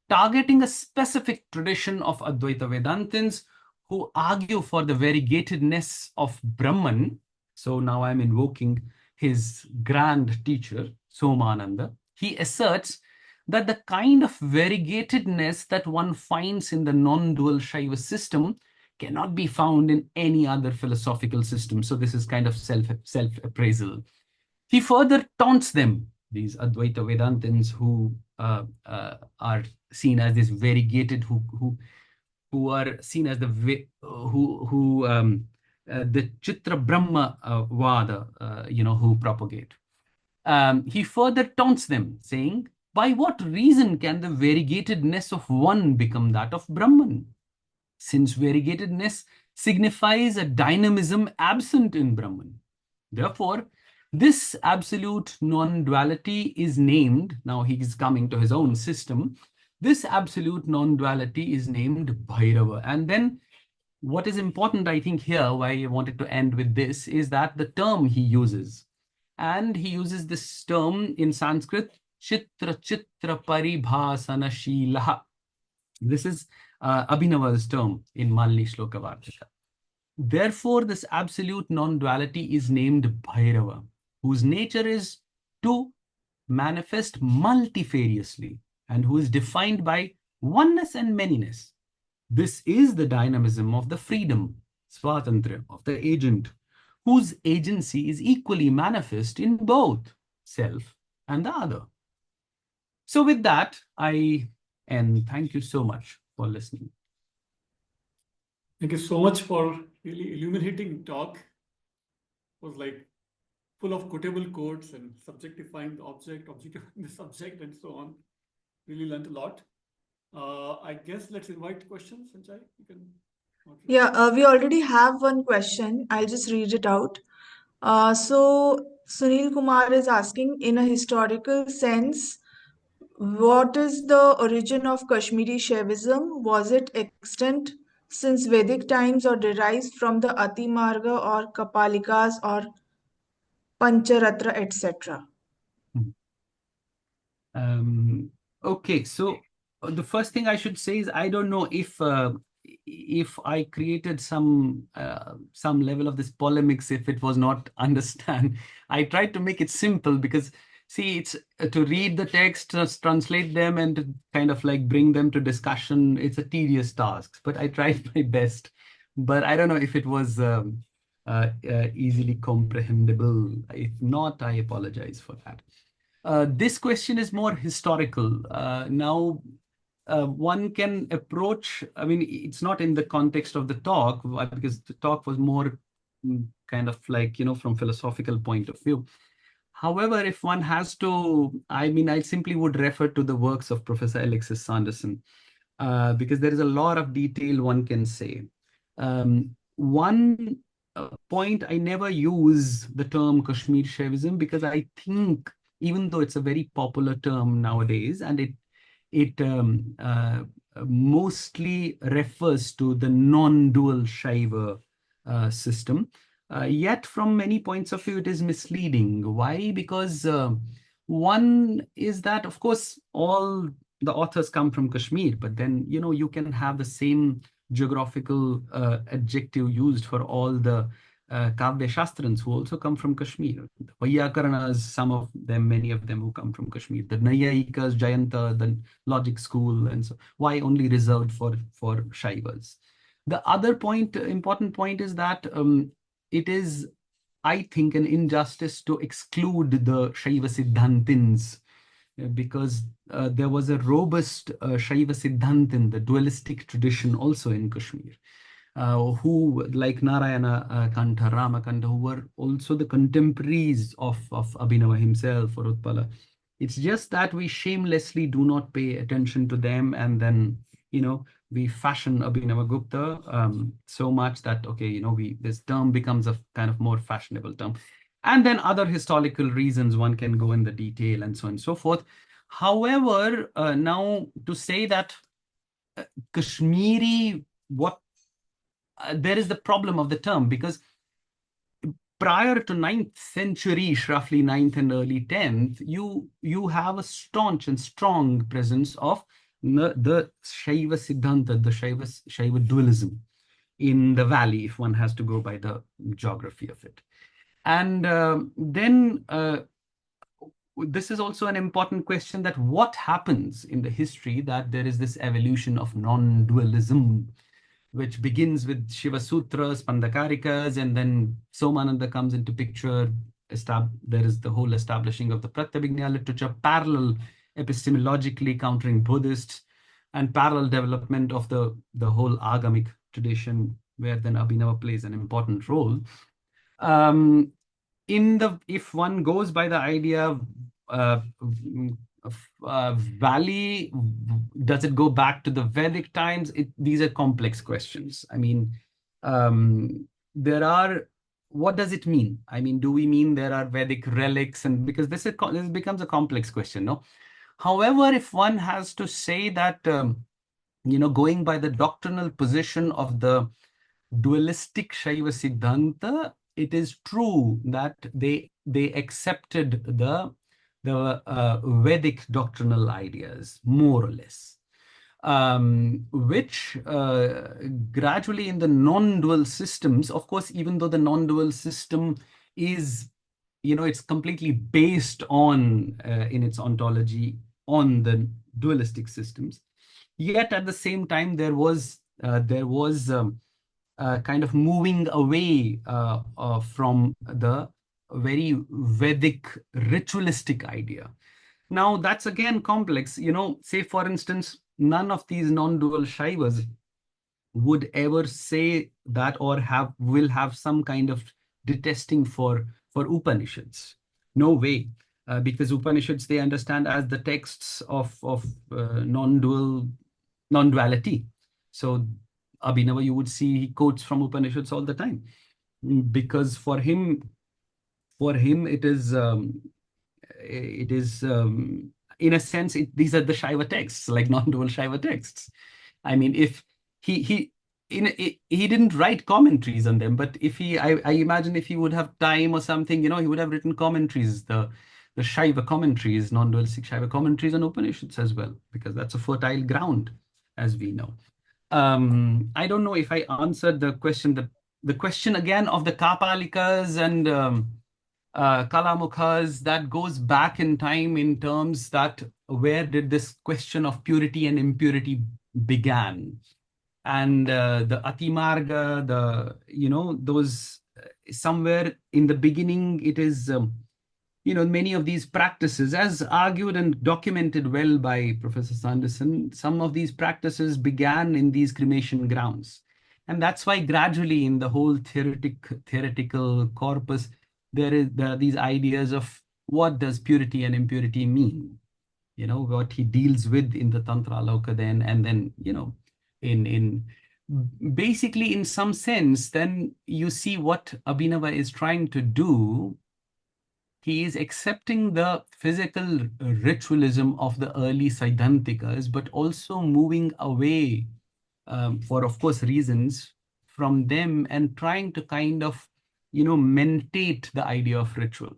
Targeting a specific tradition of Advaita Vedantins who argue for the variegatedness of Brahman. So now I'm invoking his grand teacher, Somananda. He asserts that the kind of variegatedness that one finds in the non-dual Shaiva system cannot be found in any other philosophical system. So this is kind of self-appraisal. He further taunts them, these Advaita Vedantins who are seen as this variegated, who are seen as the Chitra Brahma Vada, who propagate. He further taunts them, saying, by what reason can the variegatedness of one become that of Brahman? Since variegatedness signifies a dynamism absent in Brahman. Therefore, this absolute non-duality is named, now he is coming to his own system, this absolute non-duality is named Bhairava. And then what is important, I think here, why I wanted to end with this, is that the term he uses. And he uses this term in Sanskrit, Chitra Paribhasana Shilaha. This is Abhinava's term in Malini Shloka Vartika. Therefore, this absolute non-duality is named Bhairava. whose nature is to manifest multifariously, and who is defined by oneness and manyness. This is the dynamism of the freedom, swatantra, of the agent, whose agency is equally manifest in both self and the other. So with that, I end. Thank you so much for listening. Thank you so much for really illuminating talk. It was like full of quotable quotes and subjectifying the object, objectifying the subject, and so on. Really learned a lot. I guess let's invite questions, Sanjay. You can. Okay. Yeah, we already have one question. I'll just read it out. So Sunil Kumar is asking, in a historical sense, what is the origin of Kashmiri Shaivism? Was it extant since Vedic times or derives from the Ati Marga or Kapalikas or Pancharatra, etc.? Okay, so the first thing I should say is I don't know if I created some level of this polemics if it was not understand. I tried to make it simple because see, it's to read the text, translate them, and to kind of like bring them to discussion. It's a tedious task, but I tried my best. But I don't know if it was easily comprehensible. If not, I apologize for that. This question is more historical. Now, one can approach, I mean, it's not in the context of the talk, because the talk was more kind of like, from philosophical point of view. However, if one has to, I mean, I simply would refer to the works of Professor Alexis Sanderson, because there is a lot of detail one can say. One point, I never use the term Kashmir Shaivism because I think, even though it's a very popular term nowadays, and it mostly refers to the non-dual Shaiva system, yet from many points of view, it is misleading. Why? Because one is that, of course, all the authors come from Kashmir, but then, you can have the same geographical adjective used for all the Kavya Shastrans who also come from Kashmir. The Vaiyakaranas, some of them, many of them who come from Kashmir. The Nayayikas, Jayanta, the logic school, and so why only reserved for Shaivas? The other point, important point, is that it is, I think, an injustice to exclude the Shaiva Siddhantins, because there was a robust Shaiva Siddhantin, the dualistic tradition also in Kashmir. Who, like Narayana Kantha, Ramakantha, who were also the contemporaries of Abhinava himself or Utpala. It's just that we shamelessly do not pay attention to them, and then, we fashion Abhinavagupta so much that, okay, this term becomes a kind of more fashionable term. And then other historical reasons, one can go in the detail and so on and so forth. However, now to say that Kashmiri, there is the problem of the term, because prior to 9th century, roughly 9th and early 10th, you have a staunch and strong presence of the Shaiva Siddhanta, the Shaiva dualism in the valley, if one has to go by the geography of it. And then this is also an important question, that what happens in the history that there is this evolution of non-dualism, which begins with Shiva Sutras, Pandakarikas, and then Somananda comes into picture. There is the whole establishing of the Pratyabhijna literature, parallel epistemologically countering Buddhists, and parallel development of the whole Agamic tradition, where then Abhinava plays an important role. If one goes by the idea valley, does it go back to the Vedic times? These are complex questions. I mean, what does it mean? I mean, do we mean there are Vedic relics? And because this becomes a complex question, no? However, if one has to say that, going by the doctrinal position of the dualistic Shaiva Siddhanta, it is true that they accepted the Vedic doctrinal ideas, more or less, which gradually in the non-dual systems, of course, even though the non-dual system is it's completely based on, in its ontology, on the dualistic systems. Yet at the same time, there was kind of moving away from the very Vedic ritualistic idea. Now, that's again complex. Say, for instance, none of these non-dual Shaivas would ever say that or will have some kind of detesting for Upanishads. No way. Because Upanishads, they understand as the texts of non-duality. So Abhinava, you would see he quotes from Upanishads all the time, because for him it is in a sense, these are the Shaiva texts, like non-dual Shaiva texts. I mean, if he didn't write commentaries on them, but if I imagine if he would have time or something, he would have written commentaries, the Shaiva commentaries, non-dualistic Shaiva commentaries on Upanishads as well, because that's a fertile ground, as we know. I don't know if I answered the question. The question again of the Kapalikas and Kalamukhas, that goes back in time in terms that where did this question of purity and impurity began? And the Atimarga, those somewhere in the beginning, it is, many of these practices, as argued and documented well by Professor Sanderson, some of these practices began in these cremation grounds. And that's why gradually in the whole theoretical corpus, there are these ideas of what does purity and impurity mean? What he deals with in the Tantra Loka then, and then, in basically in some sense, then you see what Abhinava is trying to do. He is accepting the physical ritualism of the early Siddhantikas, but also moving away for, of course, reasons from them, and trying to kind of, mentate the idea of ritual.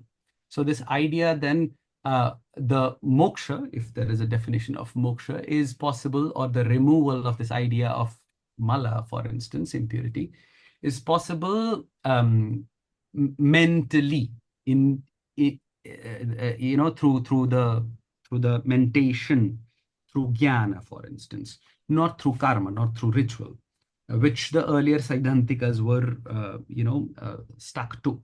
So this idea then, the moksha, if there is a definition of moksha, is possible, or the removal of this idea of mala, for instance, impurity, is possible mentally, through the mentation, through jnana, for instance, not through karma, not through ritual, which the earlier Siddhantikas were, stuck to.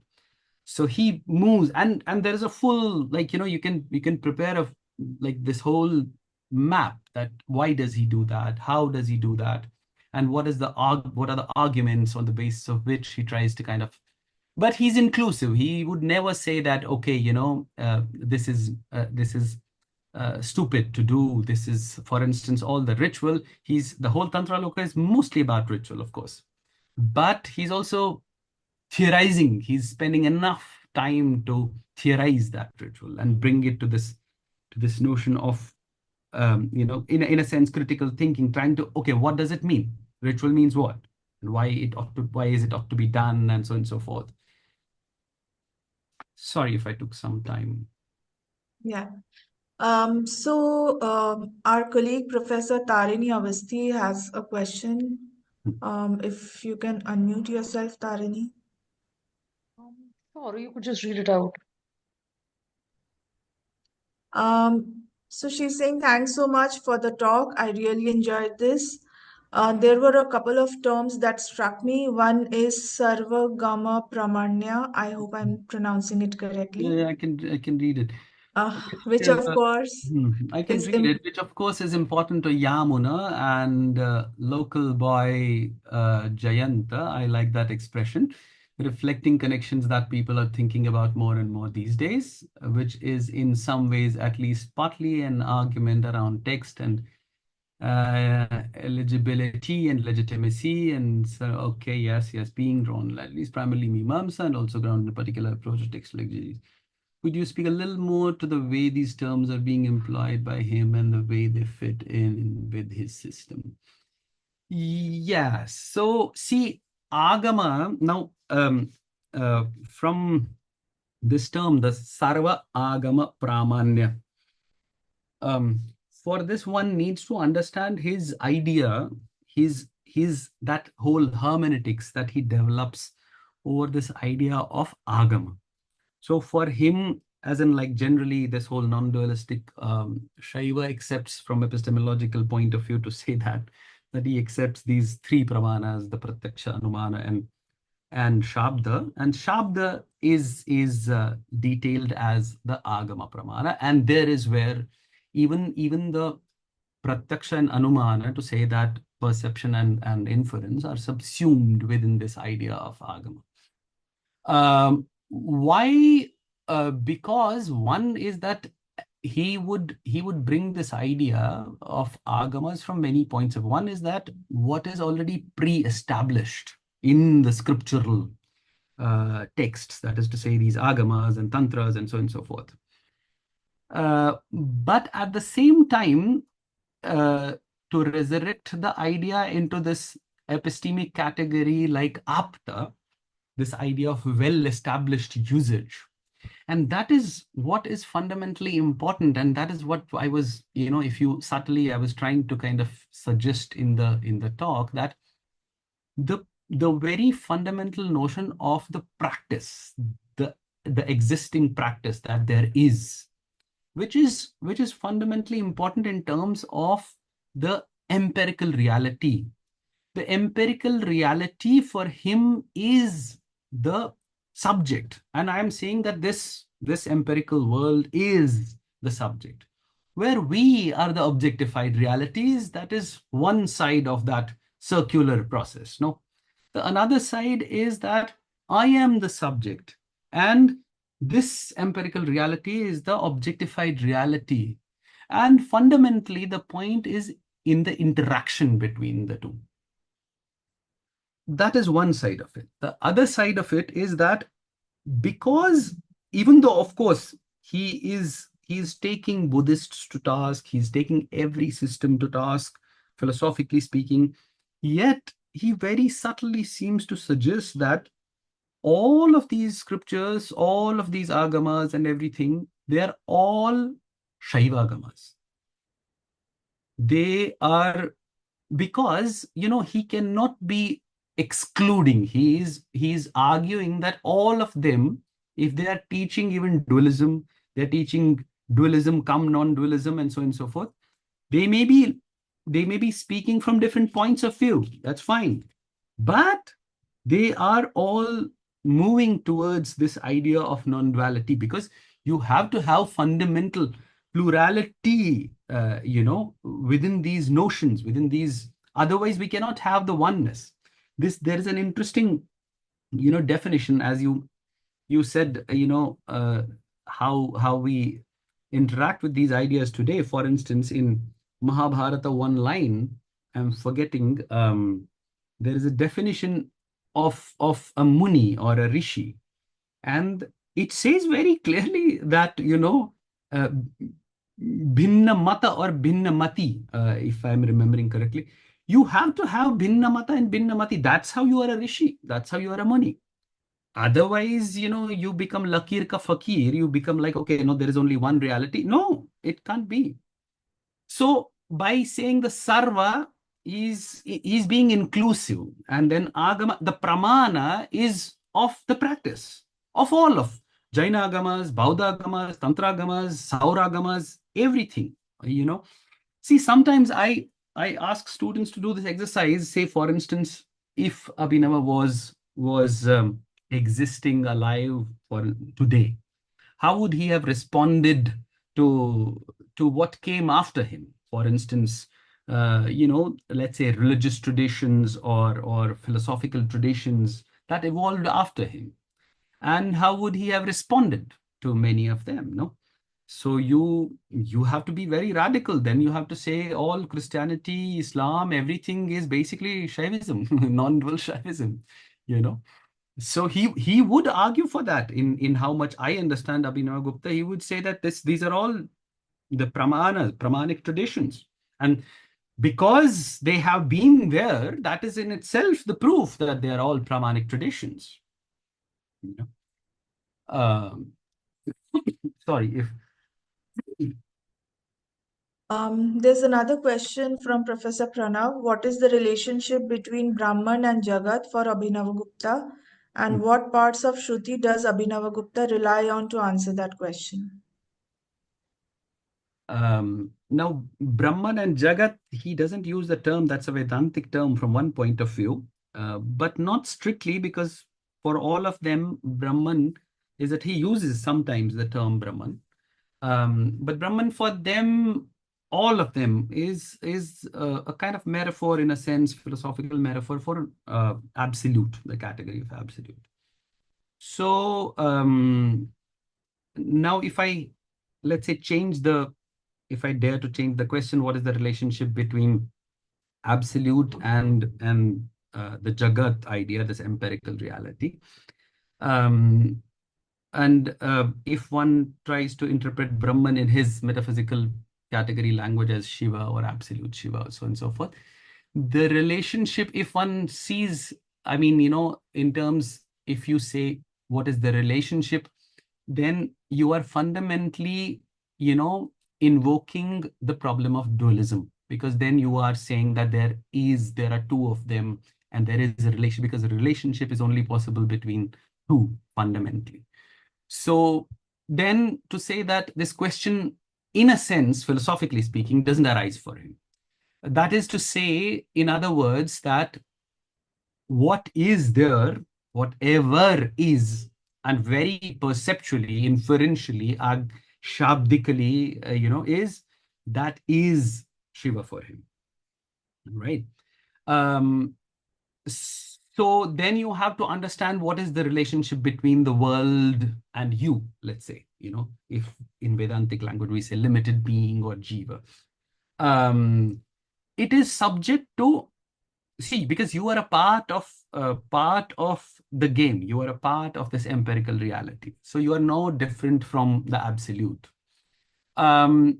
So he moves, and there is a full, you can prepare this whole map, that why does he do that, how does he do that, and what are the arguments on the basis of which he tries to kind of. But he's inclusive. He would never say that, okay, this is stupid to do. This is, for instance, all the ritual. The whole Tantra Loka is mostly about ritual, of course, but he's also theorizing. He's spending enough time to theorize that ritual and bring it to this notion of, in a sense, critical thinking, trying to, okay, what does it mean? Ritual means what? And why is it ought to be done, and so on and so forth. Sorry if I took some time. Yeah. Our colleague, Professor Tarini Avasthi, has a question. If you can unmute yourself, Tarini. Or you could just read it out. So she's saying, thanks so much for the talk. I really enjoyed this. There were a couple of terms that struck me. One is Sarvagama Pramanya. I hope I'm pronouncing it correctly. Yeah, I can read it. Which of course I can is read it, which of course is important to Yamuna and local boy Jayanta. I like that expression, reflecting connections that people are thinking about more and more these days, which is in some ways at least partly an argument around text and eligibility and legitimacy. And so, okay, yes, being drawn at least primarily Mimamsa and also grounded in a particular approach to textual exegesis. Could you speak a little more to the way these terms are being employed by him and the way they fit in with his system? Yeah, so see, agama, now from this term, the sarva agama pramanya, for this one needs to understand his idea, that whole hermeneutics that he develops over this idea of agama. So for him, as in like generally this whole non-dualistic Shaiva accepts from epistemological point of view to say that he accepts these three pramanas, the Pratyaksha, Anumana, and Shabda. And Shabda is detailed as the Agama Pramana. And there is where even the Pratyaksha and Anumana, to say that perception and inference are subsumed within this idea of Agama. Why? Because one is that he would bring this idea of agamas from many points of. One is that what is already pre-established in the scriptural texts, that is to say these agamas and tantras and so on and so forth. But at the same time, to resurrect the idea into this epistemic category like apta, this idea of well-established usage. And that is what is fundamentally important. And that is what I was, if you subtly, I was trying to kind of suggest in the talk, that the very fundamental notion of the practice, the existing practice that there is, which is fundamentally important in terms of the empirical reality. The empirical reality for him is the subject. And I'm saying that this empirical world is the subject, where we are the objectified realities. That is one side of that circular process. No, the another side is that I am the subject, and this empirical reality is the objectified reality. And fundamentally, the point is in the interaction between the two. That is one side of it. The other side of it is that because even though, of course, he is taking Buddhists to task, he's taking every system to task, philosophically speaking, yet he very subtly seems to suggest that all of these scriptures, all of these agamas and everything, they are all Shaiva agamas. They are, because, he cannot be excluding. He is arguing that all of them, if they are teaching even dualism, they're teaching dualism cum non-dualism and so on and so forth, they may be speaking from different points of view. That's fine. But they are all moving towards this idea of non-duality, because you have to have fundamental plurality, within these notions, within these. Otherwise, we cannot have the oneness. There is an interesting, definition, as you said, how we interact with these ideas today. For instance, in Mahabharata, one line, I'm forgetting, there is a definition of a muni or a rishi, and it says very clearly that, bhinna mata or bhinna mati, if I'm remembering correctly, you have to have bhinna mata and bhinna mati. That's how you are a rishi. That's how you are a muni. Otherwise, you become lakir ka fakir. You become like, okay, no, there is only one reality. No, it can't be. So by saying the sarva is being inclusive, and then agama, the pramana is of the practice of all of Jaina agamas, Bauddha agamas, Tantra agamas, Saura agamas, everything. See, sometimes I ask students to do this exercise. Say, for instance, if Abhinava was existing alive for today, how would he have responded to what came after him? For instance, let's say religious traditions or philosophical traditions that evolved after him, and how would he have responded to many of them? No. So you have to be very radical. Then you have to say all Christianity, Islam, everything is basically Shaivism, non-dual Shaivism, So he would argue for that. In how much I understand Abhinavagupta, he would say that these are all the pramanic traditions. And because they have been there, that is in itself the proof that they are all pramanic traditions. Sorry, if There's another question from Professor Pranav. What is the relationship between Brahman and Jagat for Abhinavagupta? And what parts of Shruti does Abhinavagupta rely on to answer that question? Now, Brahman and Jagat, he doesn't use the term, that's a Vedantic term from one point of view, but not strictly, because for all of them, Brahman is that he uses sometimes the term Brahman. But Brahman for them, all of them, is a kind of metaphor, in a sense, philosophical metaphor for absolute, the category of absolute. So now if I, let's say, if I dare to change the question, what is the relationship between absolute and the Jagat idea, this empirical reality? And if one tries to interpret Brahman in his metaphysical category language as Shiva or absolute Shiva, so on and so forth, the relationship, if one sees, I mean, in terms, if you say, what is the relationship, then you are fundamentally, invoking the problem of dualism, because then you are saying that there are two of them, and there is a relation, because a relationship is only possible between two fundamentally. So then to say that this question, in a sense, philosophically speaking, doesn't arise for him. That is to say, in other words, that what is there, whatever is, and very perceptually, inferentially, shabdically, is Shiva for him, right? So then you have to understand what is the relationship between the world and you, let's say, if in Vedantic language we say limited being or jiva. It is subject to, see, because you are a part of the game, you are a part of this empirical reality. So you are no different from the absolute. Now,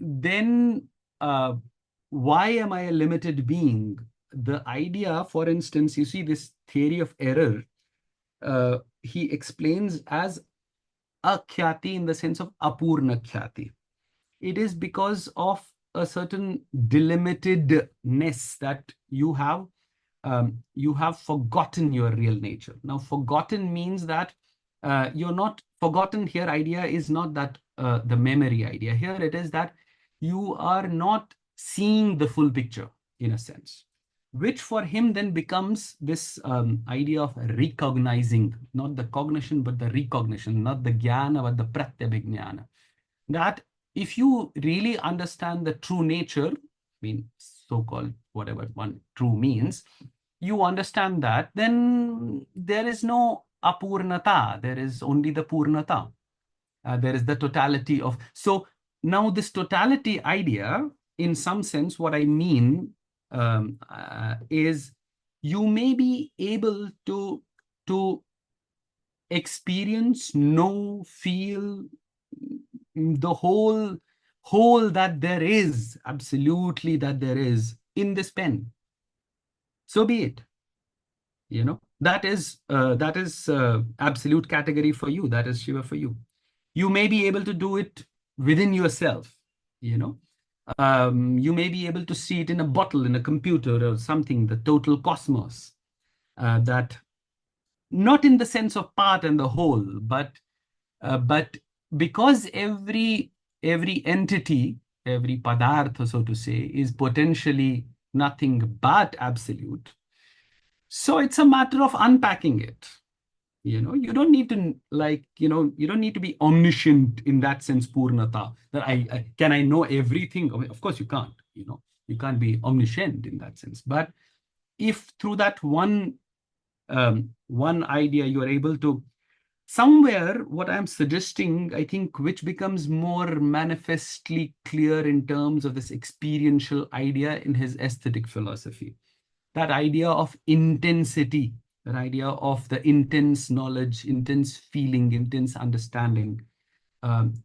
then, why am I a limited being? The idea, for instance, you see this theory of error, he explains as akhyati in the sense of apurna khyati. It is because of a certain delimitedness that you have forgotten your real nature. Now, forgotten means that you're not forgotten here. Idea is not that the memory idea. Here it is that you are not seeing the full picture, in a sense, which for him then becomes this idea of recognizing, not the cognition, but the recognition, not the jnana, but the pratyabhignana. That if you really understand the true nature, I mean, so-called whatever one true means, you understand that, then there is no apurnata, there is only the purnata. There is the totality of, so now this totality idea, in some sense, what I mean is you may be able to experience, know, feel the whole that there is, absolutely that there is in this pen. So be it. That is absolute category for you. That is Shiva for you. You may be able to do it within yourself. You may be able to see it in a bottle, in a computer or something, the total cosmos. That not in the sense of part and the whole, but because every entity, every padartha, so to say, is potentially nothing but absolute. So it's a matter of unpacking it. You don't need to you don't need to be omniscient in that sense, purnata, that I know everything. I mean, of course you can't, you can't be omniscient in that sense. But if through that one idea you are able to, somewhere what I'm suggesting, I think, which becomes more manifestly clear in terms of this experiential idea in his aesthetic philosophy, that idea of intensity, that idea of the intense knowledge, intense feeling, intense understanding.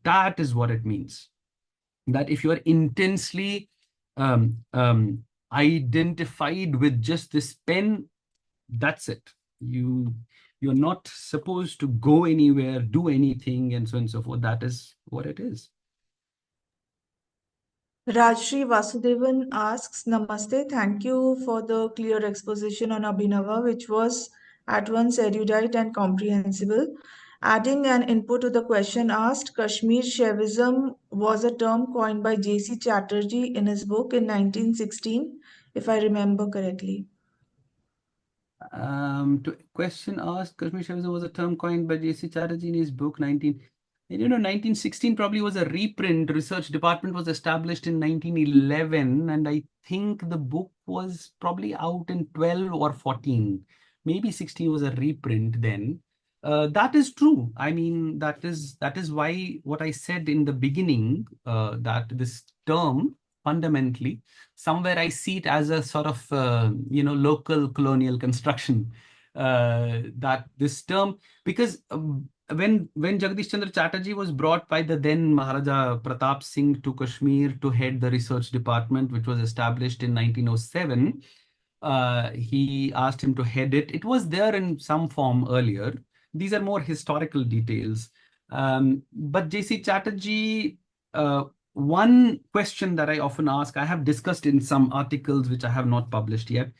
That is what it means. That if you are intensely identified with just this pen, that's it. You're not supposed to go anywhere, do anything, and so on and so forth. That is what it is. Rajshri Vasudevan asks, Namaste, thank you for the clear exposition on Abhinava, which was at once erudite and comprehensible. Adding an input to the question asked, Kashmir Shaivism was a term coined by J.C. Chatterjee in his book in 1916, if I remember correctly. To question asked, Kashmir Shaivism was a term coined by J.C. Chatterjee in his book 1916 probably was a reprint. Research department was established in 1911, and I think the book was probably out in 12 or 14. Maybe 16 was a reprint then. That is true. I mean, that is why what I said in the beginning, that this term fundamentally, somewhere I see it as a sort of local colonial construction. That this term, because when Jagdish Chandra Chatterjee was brought by the then Maharaja Pratap Singh to Kashmir to head the research department, which was established in 1907, he asked him to head it. It was there in some form earlier. These are more historical details. But J.C. Chatterjee, one question that I often ask, I have discussed in some articles which I have not published yet,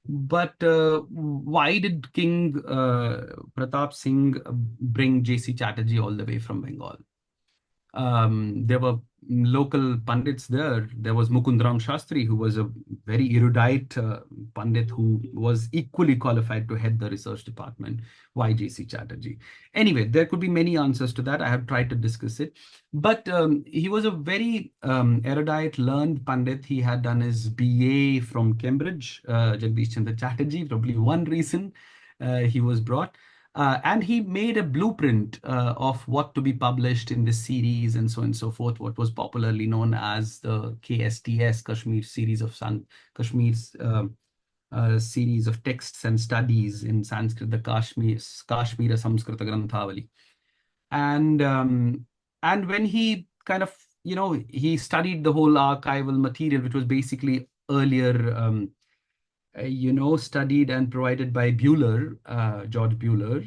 but why did King Pratap Singh bring J.C. Chatterjee all the way from Bengal? There were local pandits there. There was Mukundram Shastri, who was a very erudite pandit who was equally qualified to head the research department. Why J.C. Chatterjee? Anyway, there could be many answers to that. I have tried to discuss it. But he was a very erudite, learned pandit. He had done his BA from Cambridge, Jagdish Chandra Chatterjee, probably one reason he was brought. And he made a blueprint of what to be published in this series and so on and so forth, what was popularly known as the KSTS, Kashmir series of Kashmir's series of texts and studies in Sanskrit, the Kashmira Samskrita Granthavali. And when he kind of, he studied the whole archival material, which was basically earlier studied and provided by Buehler, George Buehler.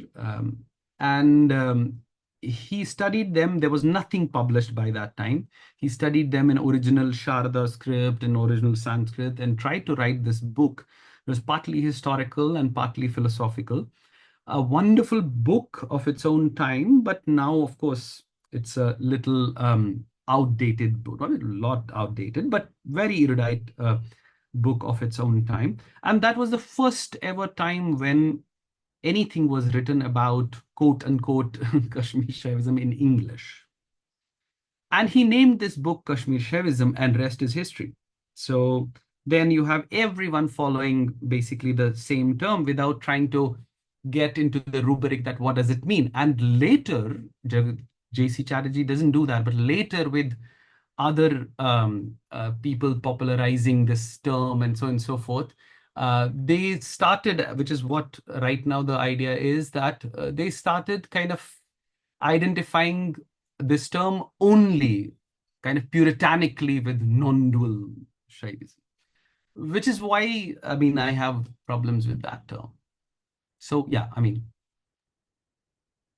He studied them. There was nothing published by that time. He studied them in original Sharda script and original Sanskrit and tried to write this book. It was partly historical and partly philosophical. A wonderful book of its own time, but now, of course, it's a little outdated book, not a lot outdated, but very erudite book of its own time. And that was the first ever time when anything was written about quote unquote Kashmir Shaivism in English. And he named this book Kashmir Shaivism, and rest is history. So then you have everyone following basically the same term without trying to get into the rubric that what does it mean. And later, J.C. Chatterjee doesn't do that, but later with other people popularizing this term and so on and so forth, they started, which is what right now the idea is, that they started kind of identifying this term only kind of puritanically with non-dual Shaivism, which is why, I mean, I have problems with that term. So yeah, I mean.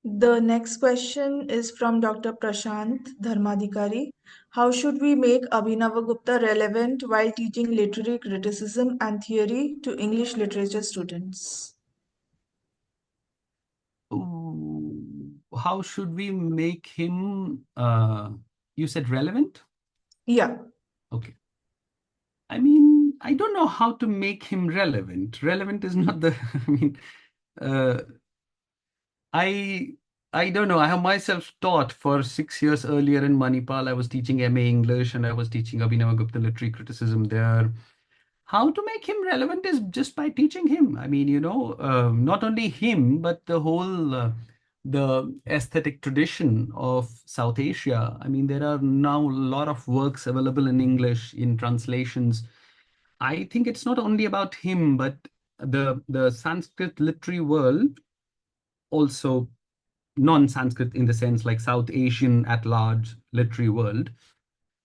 The next question is from Dr. Prashant Dharmadhikari. How should we make Abhinavagupta relevant while teaching literary criticism and theory to English literature students? How should we make him, you said relevant? Yeah. Okay. I mean, I don't know how to make him relevant. Relevant is not the, I mean, I don't know. I have myself taught for 6 years earlier in Manipal. I was teaching MA English and I was teaching Abhinavagupta literary criticism there. How to make him relevant is just by teaching him. I mean, not only him, but the whole the aesthetic tradition of South Asia. I mean, there are now a lot of works available in English in translations. I think it's not only about him, but the Sanskrit literary world, also non-Sanskrit in the sense like South Asian at large literary world,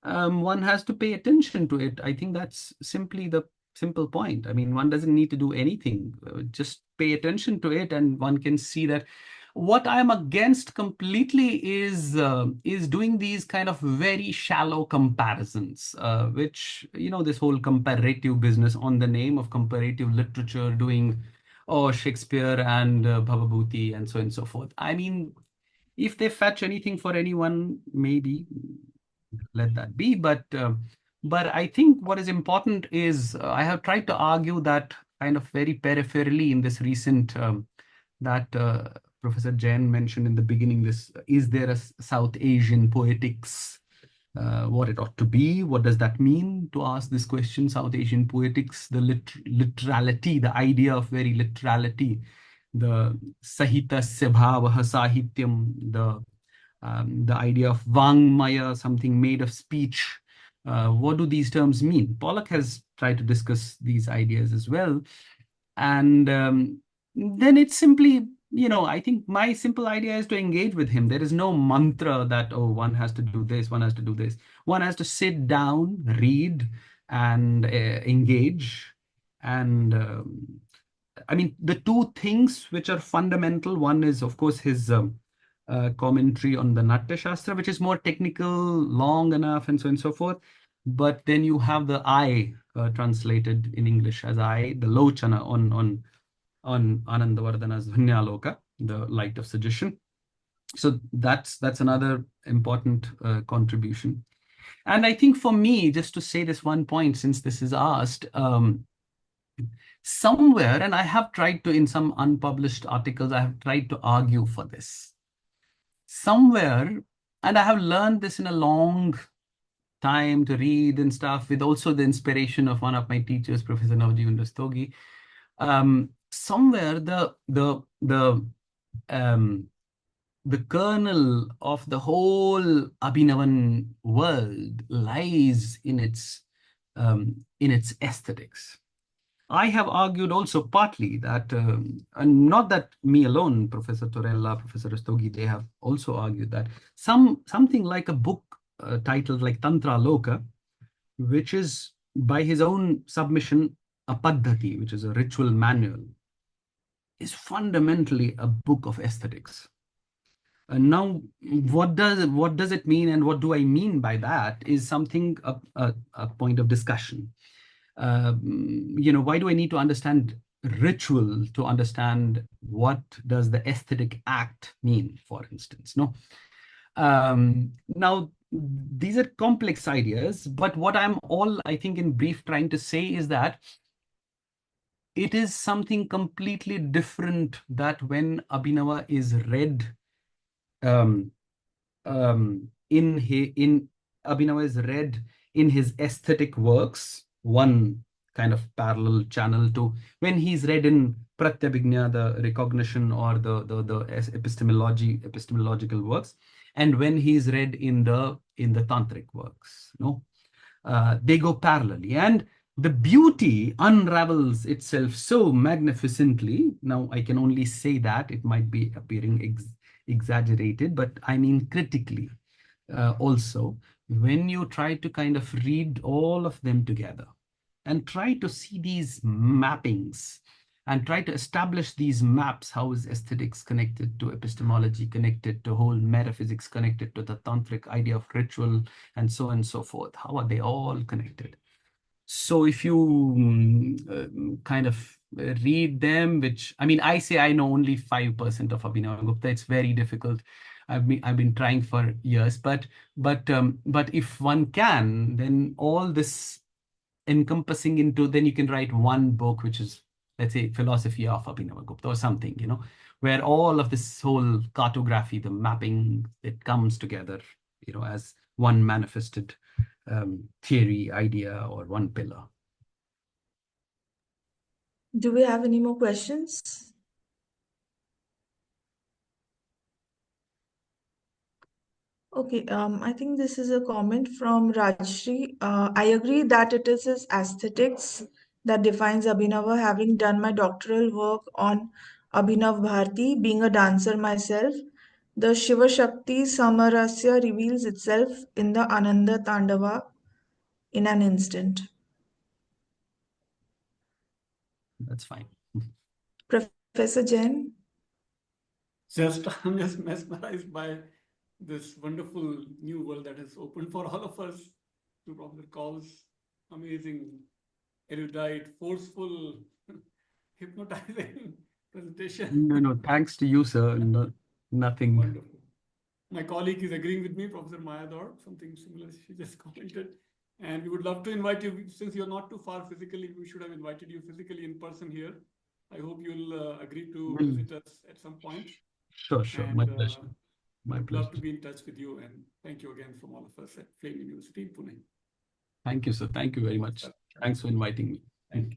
one has to pay attention to it. I think that's simply the simple point. I mean, one doesn't need to do anything, just pay attention to it, and one can see that What I'm against completely is doing these kind of very shallow comparisons, which, this whole comparative business on the name of comparative literature, doing, Shakespeare and Bhavabhuti and so on and so forth. I mean, if they fetch anything for anyone, maybe let that be. But I think what is important is I have tried to argue that kind of very peripherally in this recent that Professor Jain mentioned in the beginning. This is there a South Asian poetics? What it ought to be? What does that mean to ask this question? South Asian poetics, the literality, the idea of very literality, the sahitasya bhavaha sahityam, the idea of vangmaya, something made of speech. What do these terms mean? Pollock has tried to discuss these ideas as well. And then it's simply, I think my simple idea is to engage with him. There is no mantra that, one has to do this, one has to do this. One has to sit down, read, and engage. And I mean, the two things which are fundamental, one is, of course, his commentary on the Natya Shastra, which is more technical, long enough, and so on and so forth. But then you have the I translated in English as I, the Lochana on Anandavardhana's Dhunyaloka, the light of suggestion. So that's another important contribution. And I think for me, just to say this one point, since this is asked, somewhere, and I have tried to, in some unpublished articles, I have tried to argue for this. Somewhere, and I have learned this in a long time to read and stuff, with also the inspiration of one of my teachers, Professor Navjeevan Rastogi. Somewhere the kernel of the whole Abhinavan world lies in its aesthetics. I have argued also partly that, and not that me alone, Professor Torella, Professor Rastogi, they have also argued that something like a book titled like Tantra Loka, which is by his own submission a paddhati, which is a ritual manual, is fundamentally a book of aesthetics. And now, what does it mean, and what do I mean by that, is something a point of discussion. Why do I need to understand ritual to understand what does the aesthetic act mean, for instance? No. Now, these are complex ideas, but what I think in brief trying to say is that it is something completely different that when Abhinava is read in Abhinava is read in his aesthetic works, one kind of parallel channel to when he's read in Pratyabhijna, the recognition or the epistemological works, and when he's read in the tantric works. No, they go parallelly, and the beauty unravels itself so magnificently. Now, I can only say that it might be appearing exaggerated, but I mean critically also, when you try to kind of read all of them together and try to see these mappings and try to establish these maps. How is aesthetics connected to epistemology, connected to whole metaphysics, connected to the tantric idea of ritual, and so on and so forth? How are they all connected? So if you kind of read them, which, I mean, I say I know only 5% of Abhinavagupta. It's very difficult. I've been trying for years, but if one can, then all this encompassing into, then you can write one book, which is, let's say, philosophy of Abhinavagupta or something, where all of this whole cartography, the mapping, it comes together, as one manifested theory, idea, or one pillar. Do we have any more questions? Okay, I think this is a comment from Rajshri. I agree that it is his aesthetics that defines Abhinava. Having done my doctoral work on Abhinav Bharati, being a dancer myself, the Shiva Shakti Samarasya reveals itself in the Ananda Tandava in an instant. That's fine. Professor Jain? I'm just mesmerized by this wonderful new world that has opened for all of us through Professor Kaul's amazing, erudite, forceful, hypnotizing presentation. No, thanks to you, sir. No, nothing. Wonderful. My colleague is agreeing with me, Professor Mayador, something similar she just commented. And we would love to invite you, since you're not too far physically, we should have invited you physically in person here. I hope you'll agree to visit us at some point. Sure. And, My pleasure. My I'd pleasure. love to be in touch with you. And thank you again from all of us at Flame University in Pune. Thank you, sir. Thank you very much. Thanks for inviting me. Thank you.